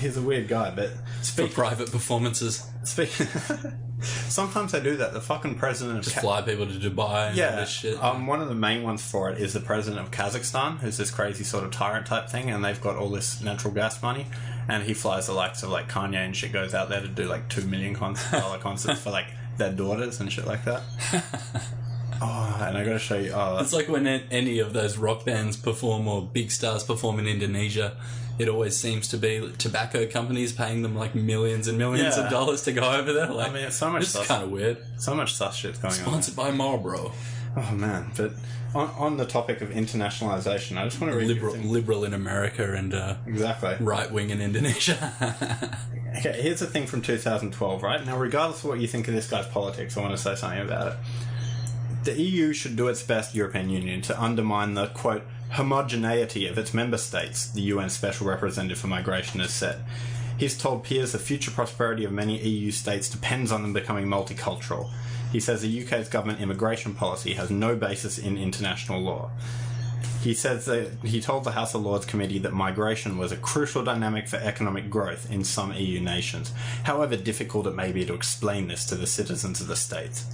S2: He's a weird guy, but...
S1: For private performances.
S2: Sometimes they do that. The fucking president of...
S1: Just fly people to Dubai and all this shit.
S2: One of the main ones for it is the president of Kazakhstan, who's this crazy sort of tyrant type thing, and they've got all this natural gas money, and he flies the likes of, like, Kanye and shit, goes out there to do, like, $2 million dollar concerts for, like, their daughters and shit like that. Oh, and I gotta show you...
S1: it's like when any of those rock bands perform or big stars perform in Indonesia, it always seems to be tobacco companies paying them like millions and millions of dollars to go over there. Like,
S2: I mean, it's so much
S1: this is kind of weird.
S2: So much sus shit's going on.
S1: Sponsored by Marlboro.
S2: Oh, man. But on the topic of internationalization, I just want to read...
S1: Liberal in America and
S2: exactly
S1: right-wing in Indonesia.
S2: Okay, here's the thing from 2012, right? Now, regardless of what you think of this guy's politics, I want to say something about it. The EU should do its best, European Union, to undermine the, quote, homogeneity of its member states, the UN Special Representative for Migration has said. He's told peers the future prosperity of many EU states depends on them becoming multicultural. He says the UK's government immigration policy has no basis in international law. He says that he told the House of Lords Committee that migration was a crucial dynamic for economic growth in some EU nations, however difficult it may be to explain this to the citizens of the states.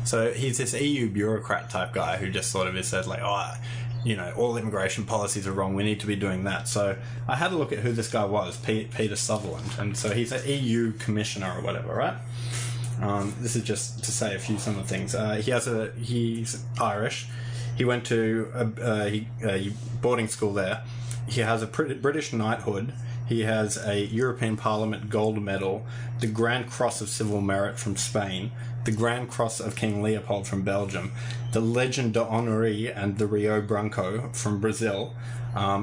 S2: So he's this EU bureaucrat type guy who just sort of is said like, oh, you know, all immigration policies are wrong, we need to be doing that. So I had a look at who this guy was, Peter Sutherland, and so he's an EU commissioner or whatever, right? This is just to say some of the things. He's Irish. He went to a boarding school there. He has a British knighthood. He has a European Parliament gold medal, the Grand Cross of Civil Merit from Spain, the Grand Cross of King Leopold from Belgium, the Legion d'Honneur and the Rio Branco from Brazil.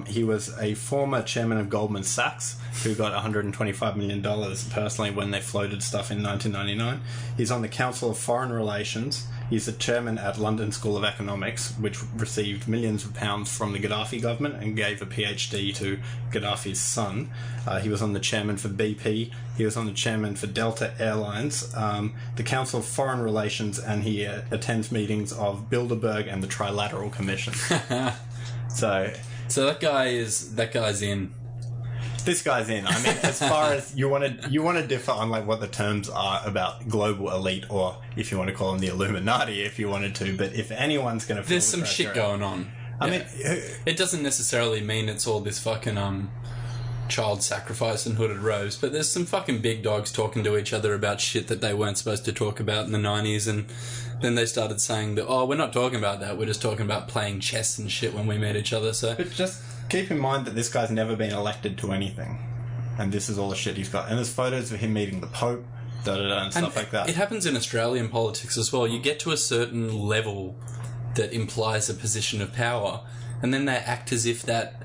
S2: He was a former chairman of Goldman Sachs, who got $125 million personally when they floated stuff in 1999. He's on the Council of Foreign Relations. He's the chairman at London School of Economics, which received millions of pounds from the Gaddafi government and gave a PhD to Gaddafi's son. He was on the chairman for BP. He was on the chairman for Delta Airlines, the Council of Foreign Relations, and he attends meetings of Bilderberg and the Trilateral Commission. So
S1: that guy's in.
S2: This guy's in. I mean, as far as you want to differ on like what the terms are about global elite, or if you want to call them the Illuminati, if you wanted to. But if anyone's going to,
S1: there's some shit going on. I mean, it doesn't necessarily mean it's all this fucking child sacrifice and hooded robes, but there's some fucking big dogs talking to each other about shit that they weren't supposed to talk about in the 90s, and then they started saying that, oh, we're not talking about that, we're just talking about playing chess and shit when we met each other. So
S2: but just keep in mind that this guy's never been elected to anything, and this is all the shit he's got. And there's photos of him meeting the Pope, and stuff like that.
S1: It happens in Australian politics as well. You get to a certain level that implies a position of power, and then they act as if that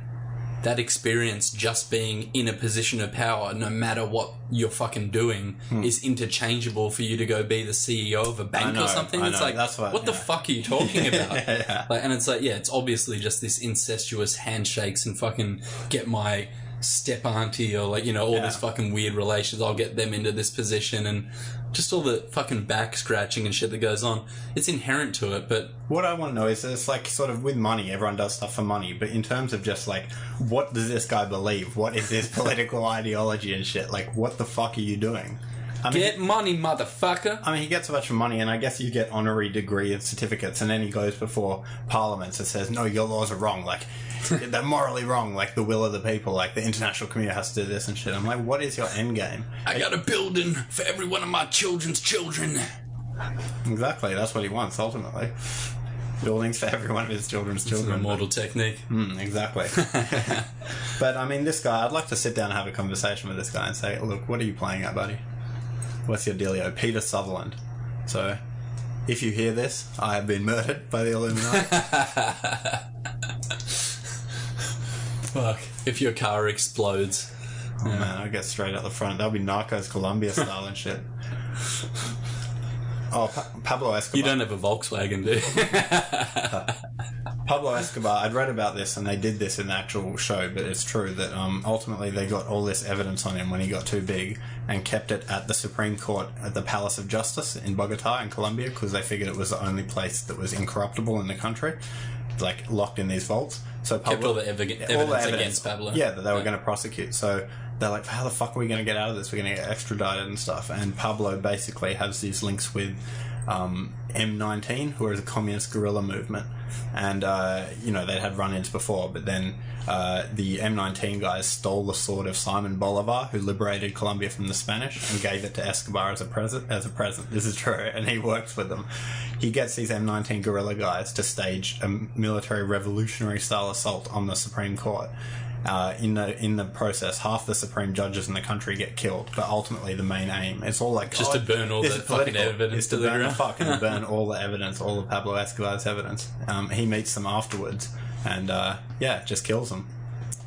S1: experience just being in a position of power, no matter what you're fucking doing, is interchangeable for you to go be the CEO of a bank or something. It's like, what the fuck are you talking about? Like, and it's like, it's obviously just this incestuous handshakes and fucking get my step auntie or like, all this fucking weird relations. I'll get them into this position and just all the fucking back scratching and shit that goes on. It's inherent to it, but
S2: what I want to know is it's like sort of with money, everyone does stuff for money, but in terms of just like, what does this guy believe? What is his political ideology and shit? Like, what the fuck are you doing? I mean,
S1: get money, motherfucker.
S2: I mean, he gets a bunch of money, and I guess you get honorary degree and certificates, and then he goes before parliaments and says, no, your laws are wrong, like, they're morally wrong, like the will of the people, like the international community has to do this and shit. I'm like, what is your end game?
S1: I got a building for every one of my children's children.
S2: Exactly, that's what he wants, ultimately. Buildings for every one of his children's children.
S1: It's an immortal technique.
S2: Exactly. But, I mean, this guy, I'd like to sit down and have a conversation with this guy and say, look, what are you playing at, buddy? What's your dealio? Peter Sutherland. So, if you hear this, I have been murdered by the Illuminati.
S1: Fuck. If your car explodes.
S2: Oh man, I get straight out the front. That'll be Narcos Colombia style and shit. Oh, Pablo Escobar.
S1: You don't have a Volkswagen, do you?
S2: Pablo Escobar, I'd read about this and they did this in the actual show, but it's true that ultimately they got all this evidence on him when he got too big and kept it at the Supreme Court at the Palace of Justice in Bogota in Colombia because they figured it was the only place that was incorruptible in the country, like locked in these vaults. So Pablo,
S1: kept all the evidence against Pablo.
S2: Yeah, that they were going to prosecute. So they're like, how the fuck are we going to get out of this? We're going to get extradited and stuff. And Pablo basically has these links with M19, who is a communist guerrilla movement. And, they'd had run-ins before, but then the M19 guys stole the sword of Simon Bolivar, who liberated Colombia from the Spanish, and gave it to Escobar as a present. This is true, and he works with them. He gets these M19 guerrilla guys to stage a military revolutionary-style assault on the Supreme Court. In the process, half the supreme judges in the country get killed, but ultimately the main aim, it's all like
S1: just to burn all the fucking evidence
S2: to burn the fucking burn all the evidence, all of Pablo Escobar's evidence. He meets them afterwards and just kills them.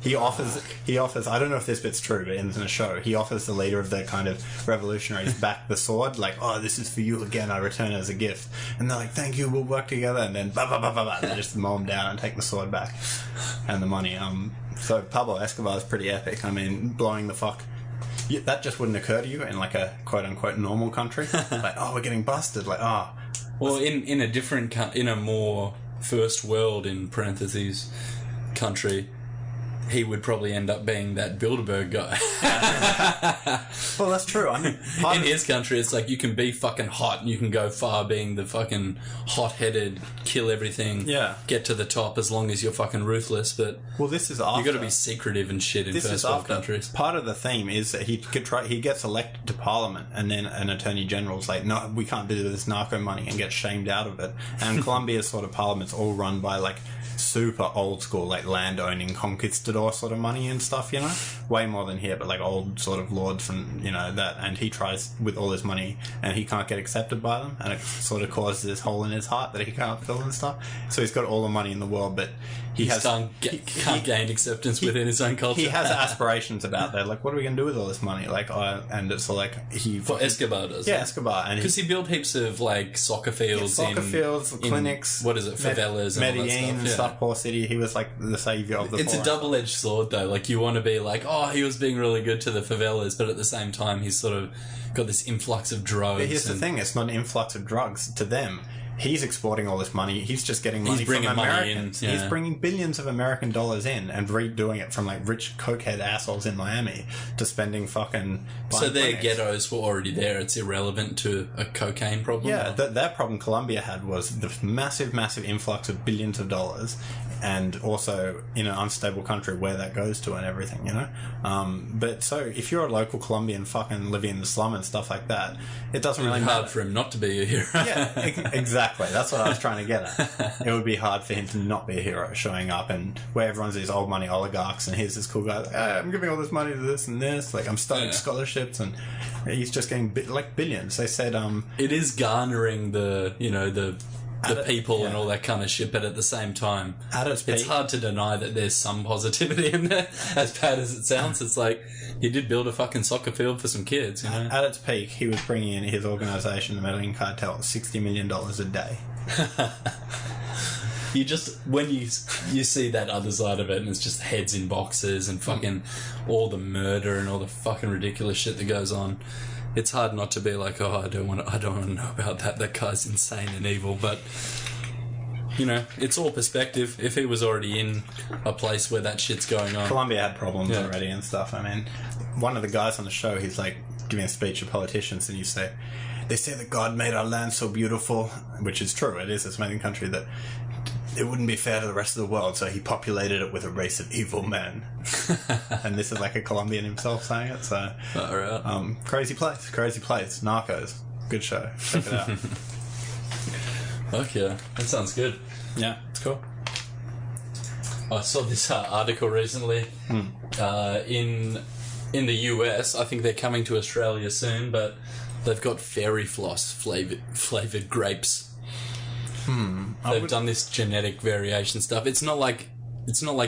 S2: He offers, I don't know if this bit's true, but in the show, he offers the leader of the kind of revolutionaries back the sword, like, oh, this is for you again, I return it as a gift. And they're like, thank you, we'll work together. And then, they just mow him down and take the sword back. And the money. So Pablo Escobar is pretty epic. I mean, blowing the fuck. That just wouldn't occur to you in like a quote-unquote normal country. Like, oh, we're getting busted. Like, oh.
S1: Well, in a different, in a more first world, in parentheses, country, he would probably end up being that Bilderberg guy.
S2: Well, that's true. I mean,
S1: in his country, it's like you can be fucking hot and you can go far being the fucking hot-headed, kill everything, get to the top as long as you're fucking ruthless. But
S2: this is after.
S1: You got to be secretive and shit in first world countries.
S2: Part of the theme is that he gets elected to parliament, and then an attorney general's like, no, we can't do this narco money, and gets shamed out of it. And Colombia's sort of parliament's all run by like super old school, like land owning conquistador sort of money and stuff, you know, way more than here, but like old sort of lords from, you know, that. And he tries with all his money and he can't get accepted by them, and it sort of causes this hole in his heart that he can't fill and stuff. So he's got all the money in the world, but he can't gain acceptance within his own culture. He has aspirations about that, like, what are we going to do with all this money? Like, and it's like
S1: Escobar does.
S2: Yeah, Escobar, and
S1: because he built heaps of like soccer fields,
S2: clinics,
S1: what is it, favelas, and all that stuff.
S2: And stuff. Poor city. He was like the savior of the.
S1: It's a double-edged sword, though. Like, you want to be like, oh, he was being really good to the favelas, but at the same time, he's sort of got this influx of drugs.
S2: But here's the thing: it's not an influx of drugs to them. He's exporting all this money. He's just getting money from Americans. He's bringing billions of American dollars in and redoing it from like rich cokehead assholes in Miami to spending fucking.
S1: So their ghettos were already there. It's irrelevant to a cocaine problem.
S2: Yeah, that problem Colombia had was the massive influx of billions of dollars, and also in an unstable country where that goes to and everything, you know. But so if you're a local Colombian fucking living in the slum and stuff like that, it doesn't really matter.
S1: Hard for him not to be a hero.
S2: Yeah, exactly. That's what I was trying to get at. It would be hard for him to not be a hero, showing up and where everyone's these old money oligarchs, and here's this cool guy like, hey, I'm giving all this money to this and this, like I'm starting scholarships, and he's just getting like billions. They said
S1: it is garnering the people and all that kind of shit, but at the same time, it's hard to deny that there's some positivity in there. As bad as it sounds, it's like he did build a fucking soccer field for some kids, you know.
S2: At its peak, he was bringing in his organisation, the Medellin Cartel, $60 million a day.
S1: You just, when you see that other side of it, and it's just heads in boxes and fucking all the murder and all the fucking ridiculous shit that goes on, it's hard not to be like, oh, I don't want to know about that. That guy's insane and evil. But you know, it's all perspective. If he was already in a place where that shit's going on,
S2: Colombia had problems already and stuff. I mean, one of the guys on the show, he's like giving a speech to politicians, and you say, they say that God made our land so beautiful, which is true. It is this amazing country that it wouldn't be fair to the rest of the world, so he populated it with a race of evil men. And this is like a Colombian himself saying it, so crazy place, Narcos, good show, check it out.
S1: Fuck yeah, that sounds good.
S2: Yeah, it's cool.
S1: I saw this article recently in the US. I think they're coming to Australia soon, but they've got fairy floss flavored grapes. They've done this genetic variation stuff. It's not like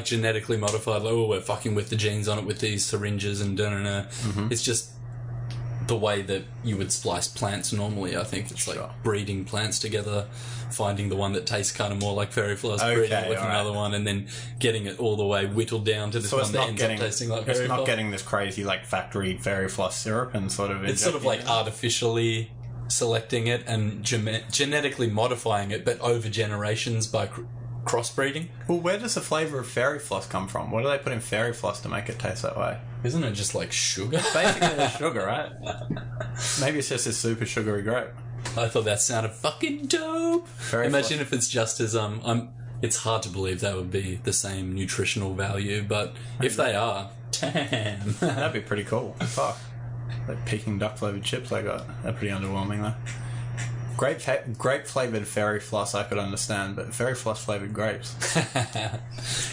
S1: genetically modified. Like, oh, we're fucking with the genes on it with these syringes and da-da-da. It's just the way that you would splice plants normally. I think it's like breeding plants together, finding the one that tastes kind of more like fairy floss, breeding it with another one, and then getting it all the way whittled down to this one that ends up tasting like fairy floss. It's not
S2: getting this crazy like factory fairy floss syrup and sort of.
S1: It's sort of like artificially selecting it and genetically modifying it, but over generations by crossbreeding.
S2: Well, where does the flavour of fairy floss come from? What do they put in fairy floss to make it taste that way?
S1: Isn't it just like sugar?
S2: Basically, it's sugar, right? Maybe it's just a super sugary grape.
S1: I thought that sounded fucking dope. Imagine if it's just as it's hard to believe that would be the same nutritional value, but if they are, damn,
S2: that'd be pretty cool. Fuck. Like Peking duck flavoured chips I got. They're pretty underwhelming though. Grape flavoured fairy floss I could understand, but fairy floss flavoured grapes.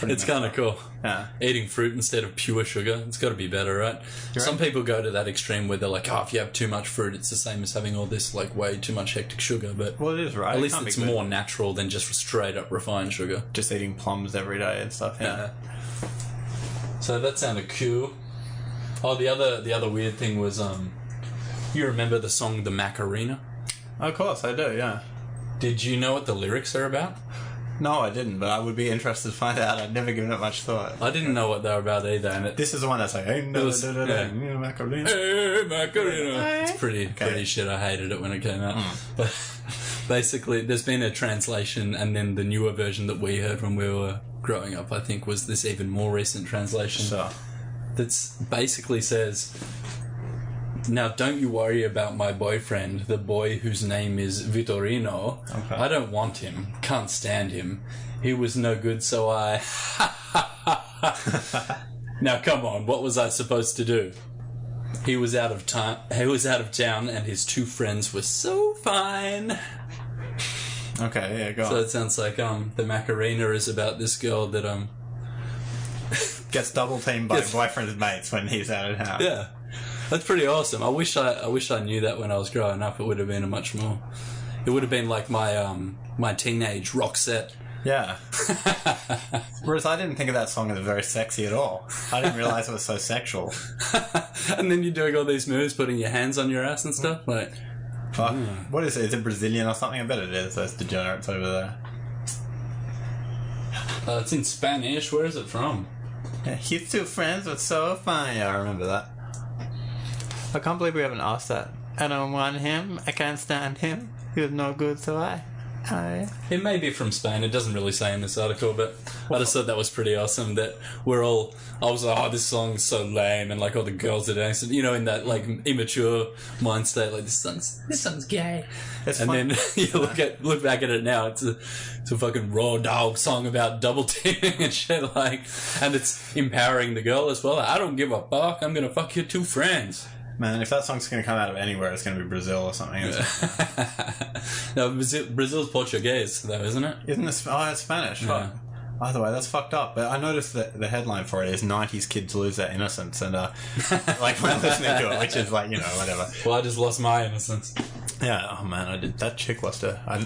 S1: It's kind of cool.
S2: Yeah.
S1: Eating fruit instead of pure sugar. It's got to be better, right? Some people go to that extreme where they're like, oh, if you have too much fruit, it's the same as having all this like way too much hectic sugar. But
S2: well, it is, right?
S1: At least it's more natural than just straight up refined sugar.
S2: Just eating plums every day and stuff. Yeah.
S1: So that sounded cool. Oh, the other weird thing was, you remember the song The Macarena?
S2: Of course, I do, yeah.
S1: Did you know what the lyrics are about?
S2: No, I didn't, but I would be interested to find out. I'd never given it much thought.
S1: I didn't know what they were about either. And
S2: this is the one that's like, hey, Macarena.
S1: Hey, Macarena. It's pretty shit. I hated it when it came out. But basically, there's been a translation, and then the newer version that we heard when we were growing up, I think, was this even more recent translation.
S2: So.
S1: That's basically says, now don't you worry about my boyfriend, the boy whose name is Vitorino. Okay. I don't want him, can't stand him. He was no good, so I... Now come on, what was I supposed to do? He was out of town, and his two friends were so fine.
S2: Okay, yeah, go on.
S1: So it sounds like the Macarena is about this girl that
S2: gets double teamed by boyfriend's mates when he's out of town.
S1: Yeah. That's pretty awesome. I wish I knew that when I was growing up. It would have been a much more. It would have been like my teenage rock set.
S2: Yeah. Whereas I didn't think of that song as very sexy at all. I didn't realise it was so sexual.
S1: And then you're doing all these moves, putting your hands on your ass and stuff. Like,
S2: fuck. What is it? Is it Brazilian or something? I bet it is. Those degenerates over there.
S1: It's in Spanish. Where is it from?
S2: Yeah, his two friends were so fine. Yeah, I remember that. I can't believe we haven't asked that. I don't want him. I can't stand him. He was no good, so I...
S1: It may be from Spain. It doesn't really say in this article, but I just thought that was pretty awesome. That I was like, oh, this song's so lame, and like all the girls are dancing, you know, in that like immature mind state, like this song's gay. It's and fun. Then you look back at it now, it's a fucking raw dog song about double teaming and shit, like, and it's empowering the girl as well. Like, I don't give a fuck. I'm gonna fuck your two friends.
S2: Man, if that song's going to come out of anywhere, it's going to be Brazil or something.
S1: No, Brazil's Portuguese, though, isn't it?
S2: Isn't it? Oh, it's Spanish. Yeah. Fuck. Either way, that's fucked up. But I noticed that the headline for it is 90s kids lose their innocence. And, like, when listening to it, which is like, you know, whatever.
S1: Well, I just lost my innocence.
S2: Yeah, oh man, I did. That chick lost her. I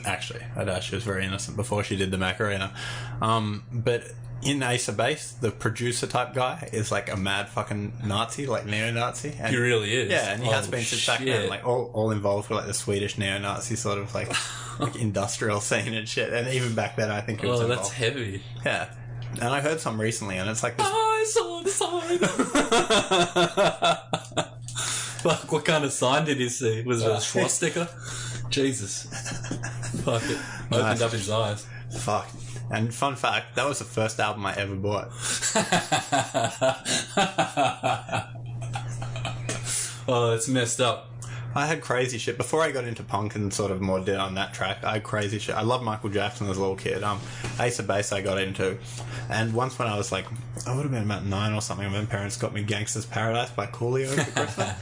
S2: she was very innocent before she did the Macarena. But... in Eyez Base, the producer type guy is like a mad fucking Nazi, like neo-Nazi. And
S1: he really is.
S2: Yeah, and he has been since back then, like all involved with like the Swedish neo-Nazi sort of like industrial scene and shit. And even back then, I think it was involved.
S1: That's heavy.
S2: Yeah, and I heard some recently, and it's like this.
S1: I saw the sign. Fuck! What kind of sign did he see? Was it a swastika? Jesus! Fuck it! Opened up his eyes.
S2: Fuck. And fun fact, that was the first album I ever bought.
S1: Oh, that's messed up.
S2: I had crazy shit. Before I got into punk and sort of more down that track, I had crazy shit. I loved Michael Jackson as a little kid. Eyez Base I got into. And once when I was like, I would have been about 9 or something, my parents got me Gangsta's Paradise by Coolio for Christmas.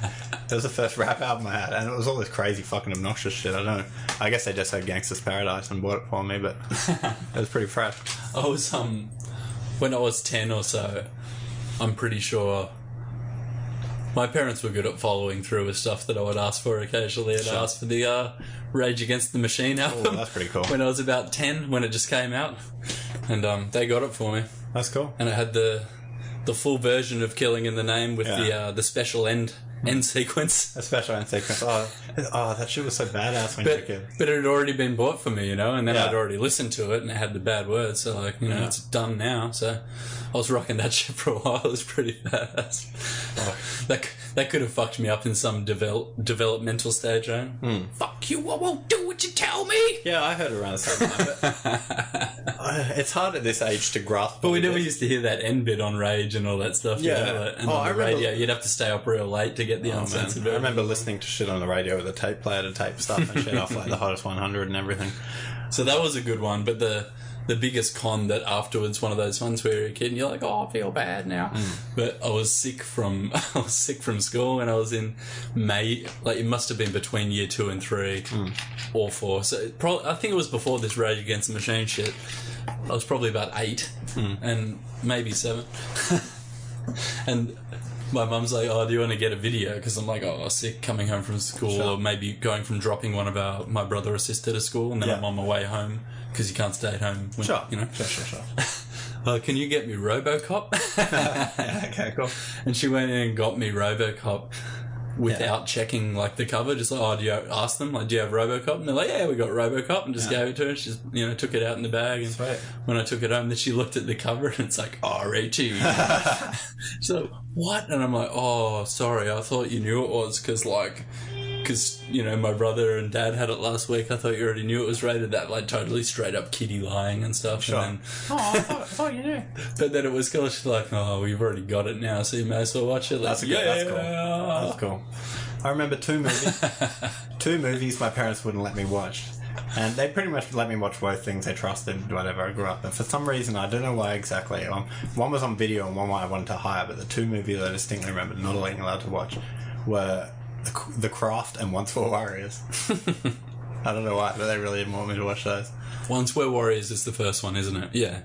S2: That was the first rap album I had. And it was all this crazy fucking obnoxious shit. I don't know. I guess they just had Gangsta's Paradise and bought it for me, but it was pretty fresh.
S1: I was, when I was 10 or so, I'm pretty sure... my parents were good at following through with stuff that I would ask for occasionally. And I asked for the Rage Against the Machine album.
S2: Oh, that's pretty cool.
S1: When I was about 10, when it just came out. And they got it for me.
S2: That's cool.
S1: And it had the full version of Killing in the Name with the special end sequence.
S2: A special end sequence. Oh, that shit was so badass when you were a kid.
S1: But it had already been bought for me, you know, and then I'd already listened to it and it had the bad words. So, like, you know, it's done now. So I was rocking that shit for a while. It was pretty badass. Oh. That could have fucked me up in some developmental stage, right? Fuck you, I won't do what you tell me.
S2: Yeah, I heard it around the same time. But it's hard at this age to grasp.
S1: But we never used to hear that end bit on Rage and all that stuff.
S2: Yeah.
S1: You know, and on the radio, you'd have to stay up real late to get the uncensored version.
S2: I remember listening to shit on the radio with a tape player to tape stuff and shit off like the Hottest 100 and everything.
S1: So that was a good one, but the biggest con that afterwards, one of those ones where you're a kid and you're like, oh, I feel bad now. But I was sick from school when I was in May. Like, it must have been between year 2 and 3 or 4. So I think it was before this Rage Against the Machine shit. I was probably about 8 and maybe 7. And my mum's like, oh, do you want to get a video? Because I'm like, oh, sick, coming home from school, or maybe going from dropping one of my brother or sister to school, and then I'm on my way home because you can't stay at home. When, you know.
S2: Sure.
S1: can you get me RoboCop?
S2: Okay, cool.
S1: And she went in and got me RoboCop without checking, like, the cover. Just like, do you ask them, like, do you have RoboCop? And they're like, yeah, we got RoboCop, and just gave it to her. She just, took it out in the bag. And when I took it home, then she looked at the cover, and it's like, R-A-T. She's like, what? And I'm like, oh, sorry, I thought you knew it was, because my brother and dad had it last week. I thought you already knew it was rated that, like, totally straight up kiddie lying and stuff.
S2: Sure.
S1: And then,
S2: I thought you knew.
S1: But then it was cool. She's like, oh, we've already got it now, so you may as well watch it. Like,
S2: That's cool. That's cool. I remember two movies my parents wouldn't let me watch. And they pretty much let me watch both things they trusted, whatever I grew up. And for some reason, I don't know why exactly, one was on video and one I wanted to hire, but the two movies I distinctly remember not being allowed to watch were The Craft and Once Were Warriors. I don't know why, but they really didn't want me to watch those.
S1: Once Were Warriors is the first one, isn't it? Yeah.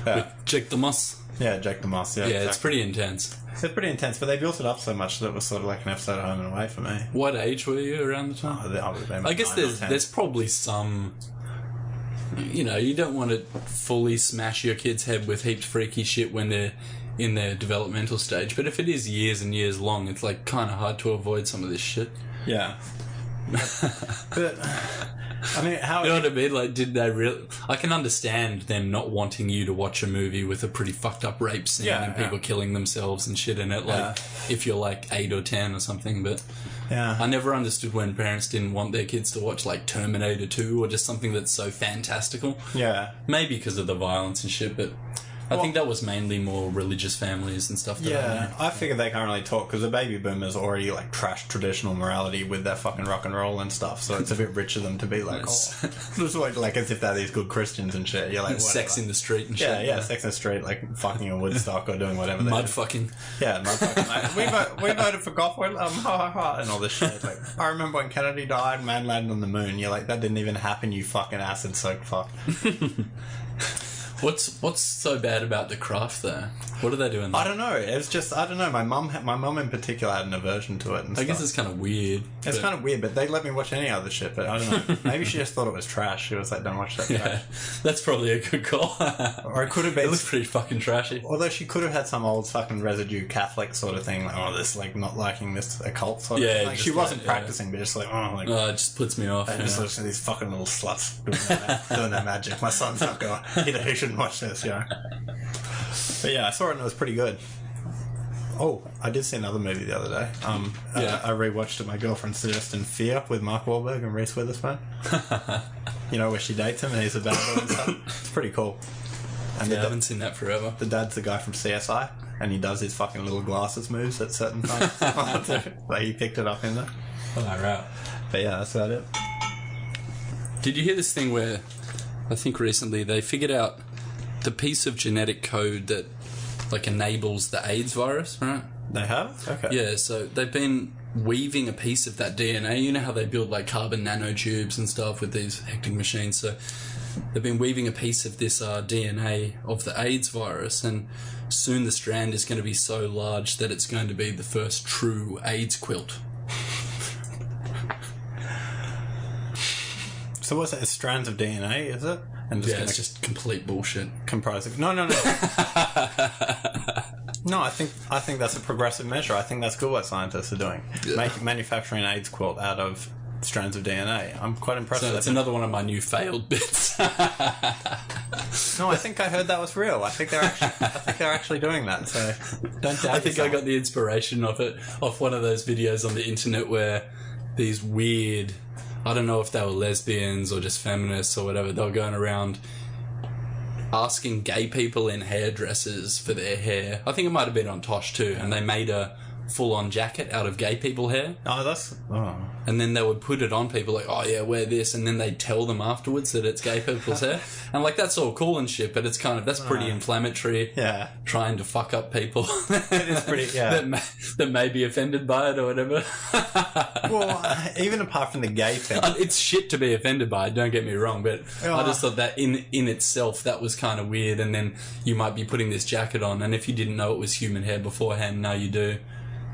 S1: With Jake the Moss.
S2: Yeah, Jake the Moss, yeah.
S1: Yeah,
S2: exactly.
S1: it's pretty intense.
S2: It's pretty intense, but they built it up so much that it was sort of like an episode of Home and Away for me.
S1: What age were you around the time?
S2: I
S1: guess there's probably some... you don't want to fully smash your kid's head with heaps freaky shit when they're in their developmental stage, but if it is years and years long, it's like kind of hard to avoid some of this shit.
S2: Yeah. But I mean, how...
S1: You know what I mean? Like, did they really... I can understand them not wanting you to watch a movie with a pretty fucked up rape scene and people killing themselves and shit in it, like, if you're, like, 8 or 10 or something, but...
S2: Yeah.
S1: I never understood when parents didn't want their kids to watch, like, Terminator 2 or just something that's so fantastical.
S2: Yeah.
S1: Maybe because of the violence and shit, but... I think that was mainly more religious families and stuff.
S2: I figured they can't really talk because the baby boomers already like trash traditional morality with their fucking rock and roll and stuff. So it's a bit rich of them to be like, just like as if they're these good Christians and shit. You're like,
S1: sex in the street and shit.
S2: Yeah, sex in the street, like fucking in Woodstock or doing whatever.
S1: Mud fucking.
S2: Yeah, mud fucking. Like, we voted for Gotham, and all this shit. Like, I remember when Kennedy died, man landed on the moon. You're like, that didn't even happen. You fucking acid soaked fuck.
S1: What's so bad about The Craft, though? What are they doing there?
S2: I don't know. It was just, I don't know. My mum in particular had an aversion to it. And
S1: I guess it's kind of weird.
S2: It's kind of weird, but they let me watch any other shit. But I don't know. Maybe she just thought it was trash. She was like, "Don't watch that trash."
S1: That's probably a good call.
S2: Or it could have been.
S1: It looks pretty fucking trashy.
S2: Although she could have had some old fucking residue Catholic sort of thing, like, oh, this like not liking this occult sort of thing. Like, she wasn't practicing, but just like,
S1: it just puts me off.
S2: Just listen to these fucking little sluts doing their magic. My son's not going. He shouldn't watch this, But yeah, I saw it and it was pretty good. Oh, I did see another movie the other day. I rewatched it. My girlfriend suggested Fear with Mark Wahlberg and Reese Witherspoon. Where she dates him and he's a bad boy and stuff. It's pretty cool. And
S1: I haven't seen that forever.
S2: The dad's the guy from CSI, and he does his fucking little glasses moves at certain times. Like he picked it up in there.
S1: Oh, right.
S2: But yeah, that's about it.
S1: Did you hear this thing where I think recently they figured out the piece of genetic code that like enables the Eyez virus, right?
S2: They have? Okay.
S1: Yeah, so they've been weaving a piece of that DNA. You know how they build like carbon nanotubes and stuff with these hectic machines? So they've been weaving a piece of this DNA of the Eyez virus, and soon the strand is going to be so large that it's going to be the first true Eyez quilt.
S2: So what's it? It's strands of DNA, is it? And
S1: it's just complete bullshit.
S2: Comprising. No. No, I think that's a progressive measure. I think that's good what scientists are doing. Manufacturing an AIDS quilt out of strands of DNA. I'm quite impressed with that.
S1: That's another one of my new failed bits.
S2: No, I think I heard that was real. I think they're actually doing that. So don't doubt
S1: I think I got the inspiration of it off one of those videos on the internet where these weird, I don't know if they were lesbians or just feminists or whatever, they were going around asking gay people in hairdressers for their hair. I think it might have been on Tosh too, and they made a full-on jacket out of gay people hair. And then they would put it on people like, oh yeah, wear this, and then they'd tell them afterwards that it's gay people's hair. And like, that's all cool and shit, but it's kind of, that's pretty inflammatory.
S2: Yeah.
S1: Trying to fuck up people.
S2: It is pretty, yeah.
S1: that may be offended by it or whatever.
S2: Well, even apart from the gay thing.
S1: It's shit to be offended by it, don't get me wrong, but I just thought that in itself, that was kind of weird, and then you might be putting this jacket on, and if you didn't know it was human hair beforehand, now you do.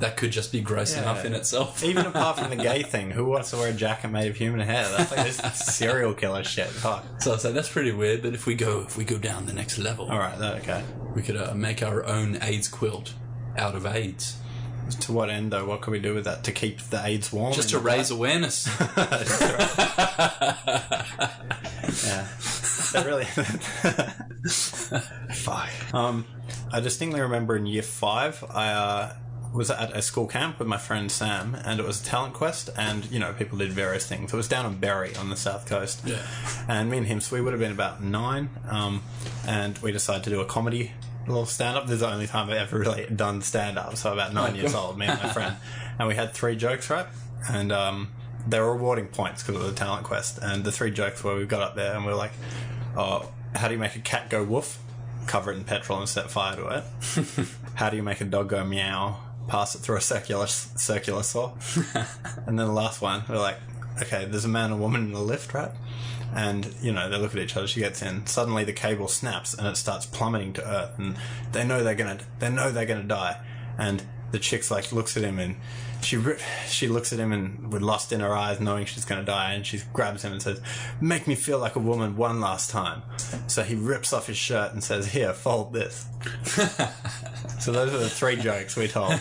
S1: that could just be gross enough in itself.
S2: Even apart from the gay thing, who wants to wear a jacket made of human hair? That's like this serial killer shit. Fuck.
S1: So I say that's pretty weird. But if we go down the next level,
S2: all right, okay,
S1: we could make our own AIDS quilt out of AIDS.
S2: To what end, though? What can we do with that to keep the AIDS warm?
S1: Just to raise awareness.
S2: Yeah, that really. Fuck. I distinctly remember in year 5, I was at a school camp with my friend Sam, and it was a talent quest, and people did various things. It was down in Berry on the south coast, and me and him, so we would have been about 9, and we decided to do a comedy little stand-up. This is the only time I've ever really done stand-up, so about 9 years old, me and my friend, and we had 3 jokes, right? And they were rewarding points because it was a talent quest, and the 3 jokes were, we got up there and we were like, oh, how do you make a cat go woof? Cover it in petrol and set fire to it. How do you make a dog go meow? Pass it through a circular saw. And then the last one, we're like, okay, there's a man and a woman in the lift, right? And, they look at each other, she gets in. Suddenly the cable snaps and it starts plummeting to Earth, and they know they're gonna die. And the chick's like, looks at him, and she looks at him and with lust in her eyes, knowing she's gonna die, and she grabs him and says, make me feel like a woman one last time. So he rips off his shirt and says, here, fold this. So those are the 3 jokes we told.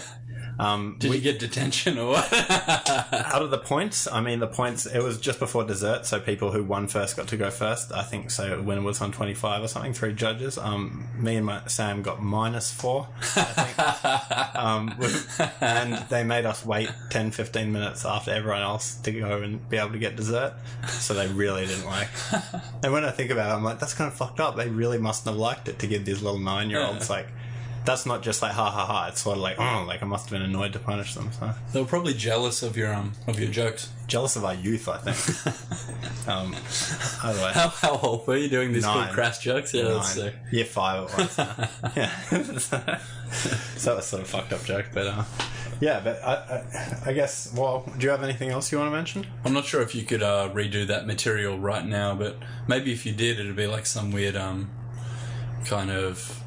S1: Did you get detention or what?
S2: Out of the points, it was just before dessert, so people who won first got to go first. I think so when it was on 25 or something, 3 judges. Me and Sam got -4, I think. And they made us wait 10-15 minutes after everyone else to go and be able to get dessert, so they really didn't like. And when I think about it, I'm like, that's kind of fucked up. They really mustn't have liked it to give these little 9-year-olds like... That's not just like ha ha ha. It's sort of like, oh, like I must have been annoyed to punish them. So
S1: they were probably jealous of your jokes.
S2: Jealous of our youth, I think. Either way.
S1: How old were you doing these
S2: 9.
S1: cool crass jokes? Yeah,
S2: 9.
S1: that's sick.
S2: Year 5 it was. Yeah. So that was sort of fucked up joke, but yeah. But I guess. Well, do you have anything else you want to mention?
S1: I'm not sure if you could redo that material right now, but maybe if you did, it'd be like some weird kind of.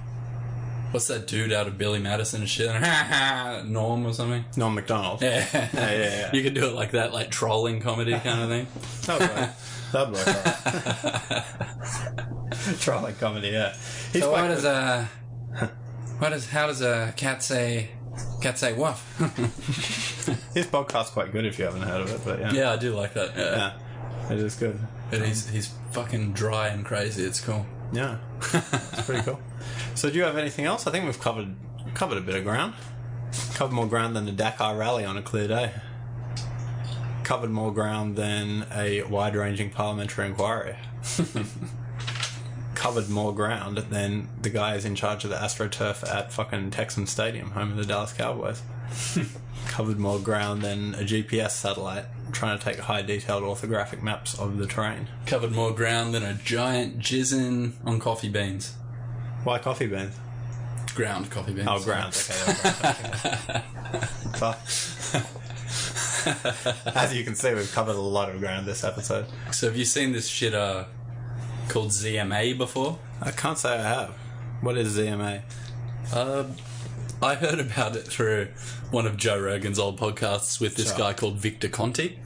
S1: What's that dude out of Billy Madison and shit? Norm or something?
S2: Norm Macdonald.
S1: Yeah. You could do it like that, like trolling comedy kind of thing.
S2: That'd work. Right. Trolling comedy, yeah.
S1: So how does a cat say woof?
S2: His podcast's quite good if you haven't heard of it, but yeah.
S1: Yeah, I do like that. Yeah.
S2: It is good.
S1: But he's fucking dry and crazy. It's cool.
S2: Yeah. It's pretty cool. So do you have anything else? I think we've covered a bit of ground. Covered more ground than the Dakar Rally on a clear day. Covered more ground than a wide-ranging parliamentary inquiry. Covered more ground than the guys in charge of the AstroTurf at fucking Texan Stadium, home of the Dallas Cowboys. Covered more ground than a GPS satellite trying to take high-detailed orthographic maps of the terrain. Covered more ground than a giant jizzing on coffee beans. Why coffee beans? Ground coffee beans. Oh, ground. Okay. As you can see, we've covered a lot of ground this episode. So have you seen this shit called ZMA before? I can't say I have. What is ZMA? I heard about it through one of Joe Rogan's old podcasts with this guy called Victor Conti.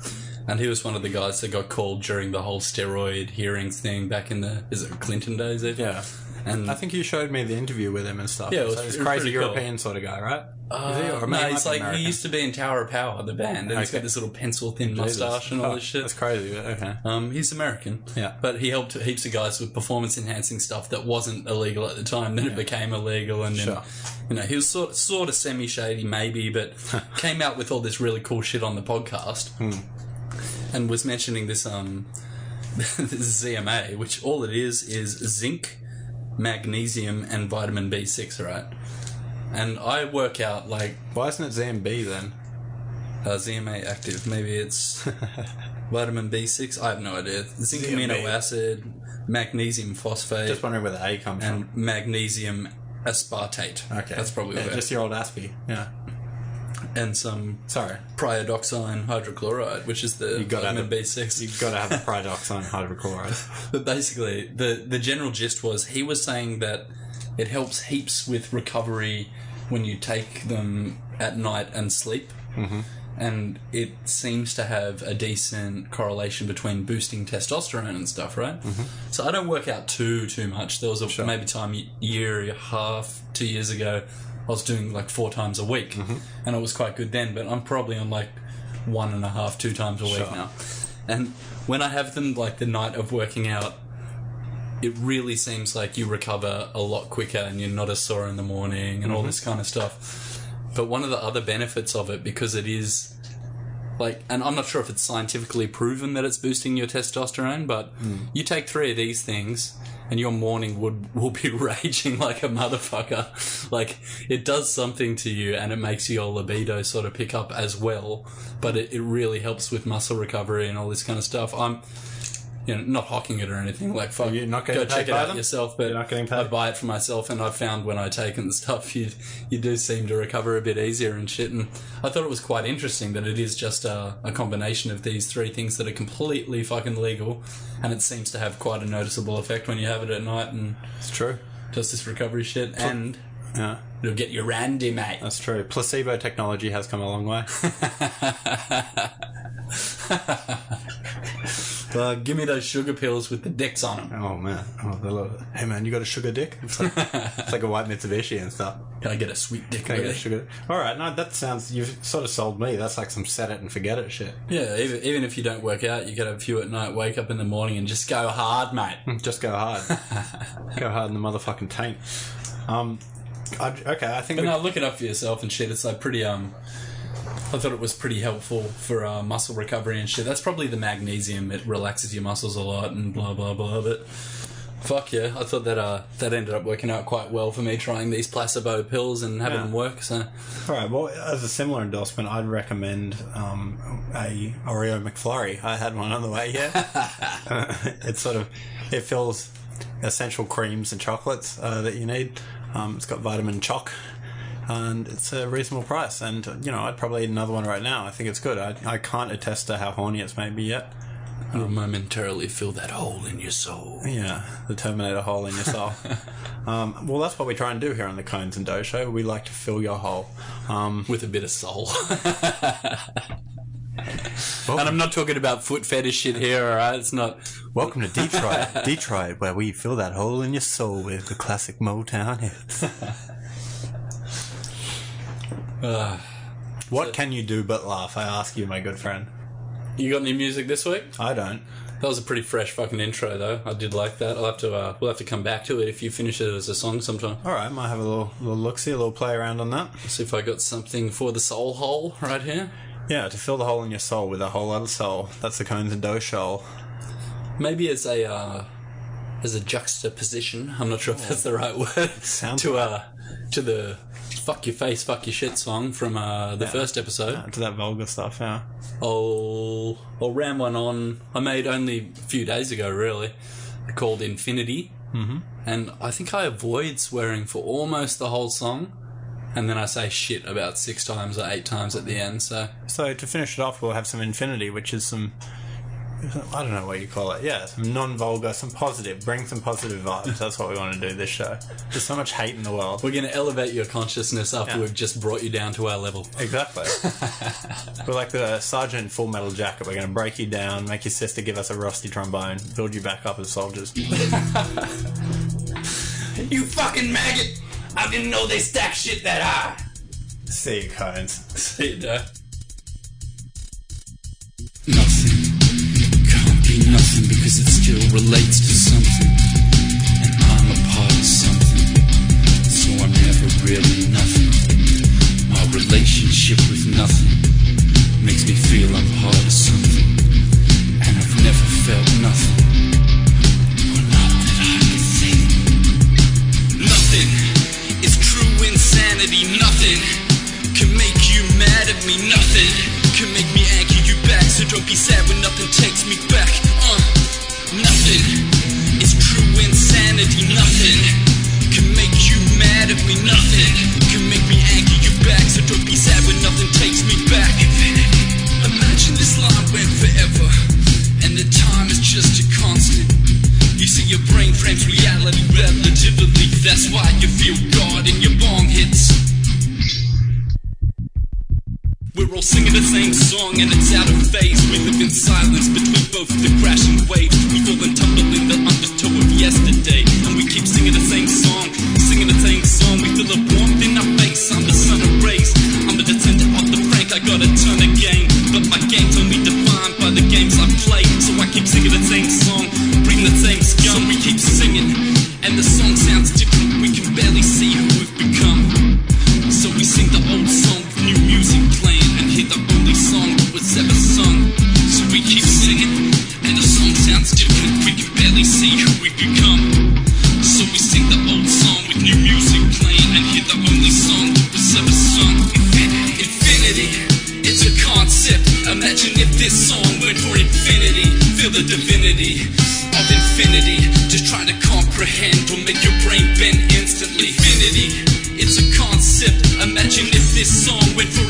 S2: And he was one of the guys that got called during the whole steroid hearings thing back in the... Is it Clinton days? Yeah. And I think you showed me the interview with him and stuff. Yeah, it was, so he's a crazy European sort of guy, right? Is he? Or no, he's like American? He used to be in Tower of Power, the band, and he's got this little pencil-thin mustache and all this shit. That's crazy, okay. He's American, but he helped heaps of guys with performance-enhancing stuff that wasn't illegal at the time. Then it became illegal, and then he was sort of semi-shady, maybe, but came out with all this really cool shit on the podcast, and was mentioning this this ZMA, which all it is zinc, magnesium and vitamin B6, right? And I work out like... Why isn't it ZMB then? ZMA active. Maybe it's vitamin B6. I have no idea. Zinc amino acid, magnesium phosphate. Just wondering where the A comes from. And magnesium aspartate. Okay. That's probably what just your old ASPI. Yeah. And some priodoxine hydrochloride, which is the vitamin B6. You've got to have the priodoxine hydrochloride. But basically, the general gist was he was saying that it helps heaps with recovery when you take them
S1: at night and sleep. Mm-hmm. And it seems to have a decent correlation between boosting testosterone and stuff, right? Mm-hmm. So I don't work out too much. There was a maybe time year and a half, 2 years ago, I was doing like 4 times a week, and it was quite good then. But I'm probably on like 1.5, 2 times a week now. And when I have them like the night of working out, it really seems like you recover a lot quicker and you're not as sore in the morning and all this kind of stuff. But one of the other benefits of it, because it is like, and I'm not sure if it's scientifically proven that it's boosting your testosterone, but you take 3 of these things and your morning will be raging like a motherfucker. Like, it does something to you and it makes your libido sort of pick up as well. But it really helps with muscle recovery and all this kind of stuff. I'm, not hawking it or anything. Like, fuck,
S2: you're not
S1: go
S2: paid
S1: check it
S2: by
S1: out
S2: them?
S1: yourself. But
S2: You're not getting paid?
S1: I buy it for myself, and I've found when I take it and stuff, you do seem to recover a bit easier and shit. And I thought it was quite interesting that it is just a combination of these 3 things that are completely fucking legal, and it seems to have quite a noticeable effect when you have it at night. And
S2: It's true.
S1: does this recovery shit, and
S2: Yeah.
S1: it'll get you randy, mate.
S2: That's true. Placebo technology has come a long way.
S1: Give me those sugar pills with the dicks on them.
S2: Oh, man. Hey, man, you got a sugar dick? It's like a white Mitsubishi and stuff.
S1: Can I get a sweet dick?
S2: Can I get
S1: really?
S2: a sugar? All right, no, that sounds... You've sort of sold me. That's like some set it and forget it shit.
S1: Yeah, even if you don't work out, you get a few at night, wake up in the morning and just go hard, mate.
S2: Just go hard. Go hard in the motherfucking taint. Okay, I think...
S1: But no, look it up for yourself and shit. It's like pretty... I thought it was pretty helpful for muscle recovery and shit. That's probably the magnesium. It relaxes your muscles a lot and blah, blah, blah. But fuck yeah, I thought that ended up working out quite well for me, trying these placebo pills and having them work. So,
S2: all right, well, as a similar endorsement, I'd recommend a Oreo McFlurry. I had one on the way here. It fills essential creams and chocolates that you need. It's got vitamin choc. And it's a reasonable price. And, I'd probably eat another one right now. I think it's good. I can't attest to how horny it's made me yet.
S1: You'll momentarily fill that hole in your soul.
S2: Yeah, the Terminator hole in your soul. Well, that's what we try and do here on the Conez and Doe Show. We like to fill your hole.
S1: With a bit of soul. And I'm not talking about foot fetish shit here, alright? It's not...
S2: Welcome to Detroit. Detroit, where we fill that hole in your soul with the classic Motown hits. What can you do but laugh, I ask you, my good friend?
S1: You got any music this week?
S2: I don't.
S1: That was a pretty fresh fucking intro, though. I did like that. We'll have to come back to it if you finish it as a song sometime.
S2: All right, might have a little look-see, a little play around on that.
S1: See if I got something for the soul hole right here.
S2: Yeah, to fill the hole in your soul with a whole other soul. That's the Conez and Doe Show.
S1: Maybe as a juxtaposition. I'm not sure if that's the right word.
S2: Sounds
S1: to the fuck your face, fuck your shit song from the first episode.
S2: To that vulgar stuff, yeah.
S1: I'll ram one on. I made only a few days ago, really, called Infinity. Mm-hmm. And I think I avoid swearing for almost the whole song. And then I say shit about 6 times or 8 times at the end, so
S2: to finish it off, we'll have some Infinity, which is some... I don't know what you call it. Yeah, some non-vulgar, some positive. Bring some positive vibes. That's what we want to do this show. There's so much hate in the world.
S1: We're going to elevate your consciousness after we've just brought you down to our level.
S2: Exactly. We're like the Sergeant in Full Metal Jacket. We're going to break you down, make your sister give us a rusty trombone, build you back up as soldiers.
S1: You fucking maggot! I didn't know they stack shit that high!
S2: See you, Conez.
S1: See you, Dad. Nothing can't be nothing because it still relates to something. And I'm a part of something, so I'm never really nothing. My relationship with nothing makes me feel I'm part of something. And I've never felt nothing. Well, not that I can think. Nothing is true insanity. Nothing can make you mad at me. Nothing can make me anchor you back. So don't be sad when nothing takes me back. Nothing is true insanity. Nothing can make you mad at me. Nothing can make me anchor you back. So don't be sad when nothing takes me back. Imagine this line went forever, and the time is just a constant. You see your brain frames reality relatively. That's why you feel God in your bong hits. singing the same song and it's out of phase. We live in silence between both the crashing waves. We fall and tumble in the undertow of yesterday, and we keep singing the same song, singing the same song. We feel a warmth in our face. I'm the son of rays. I'm the descendant of the Frank. I gotta turn the game, but my game's only defined by the games I play. So I keep singing the same song, bring the same scum. So we keep singing, and the song sounds different. We can barely see who we've become. So we sing the old song with new music playing, and hear the only song that was ever sung. So we keep singing, and the song sounds different. We can barely see who we've become. So we sing the old song with new music playing, and hear the only song that was ever sung. Infinity, it's a concept. Imagine if this song went for infinity. Feel the divinity of infinity. Just try to comprehend or make your brain bend instantly. Infinity, it's a concept. Imagine if this song went for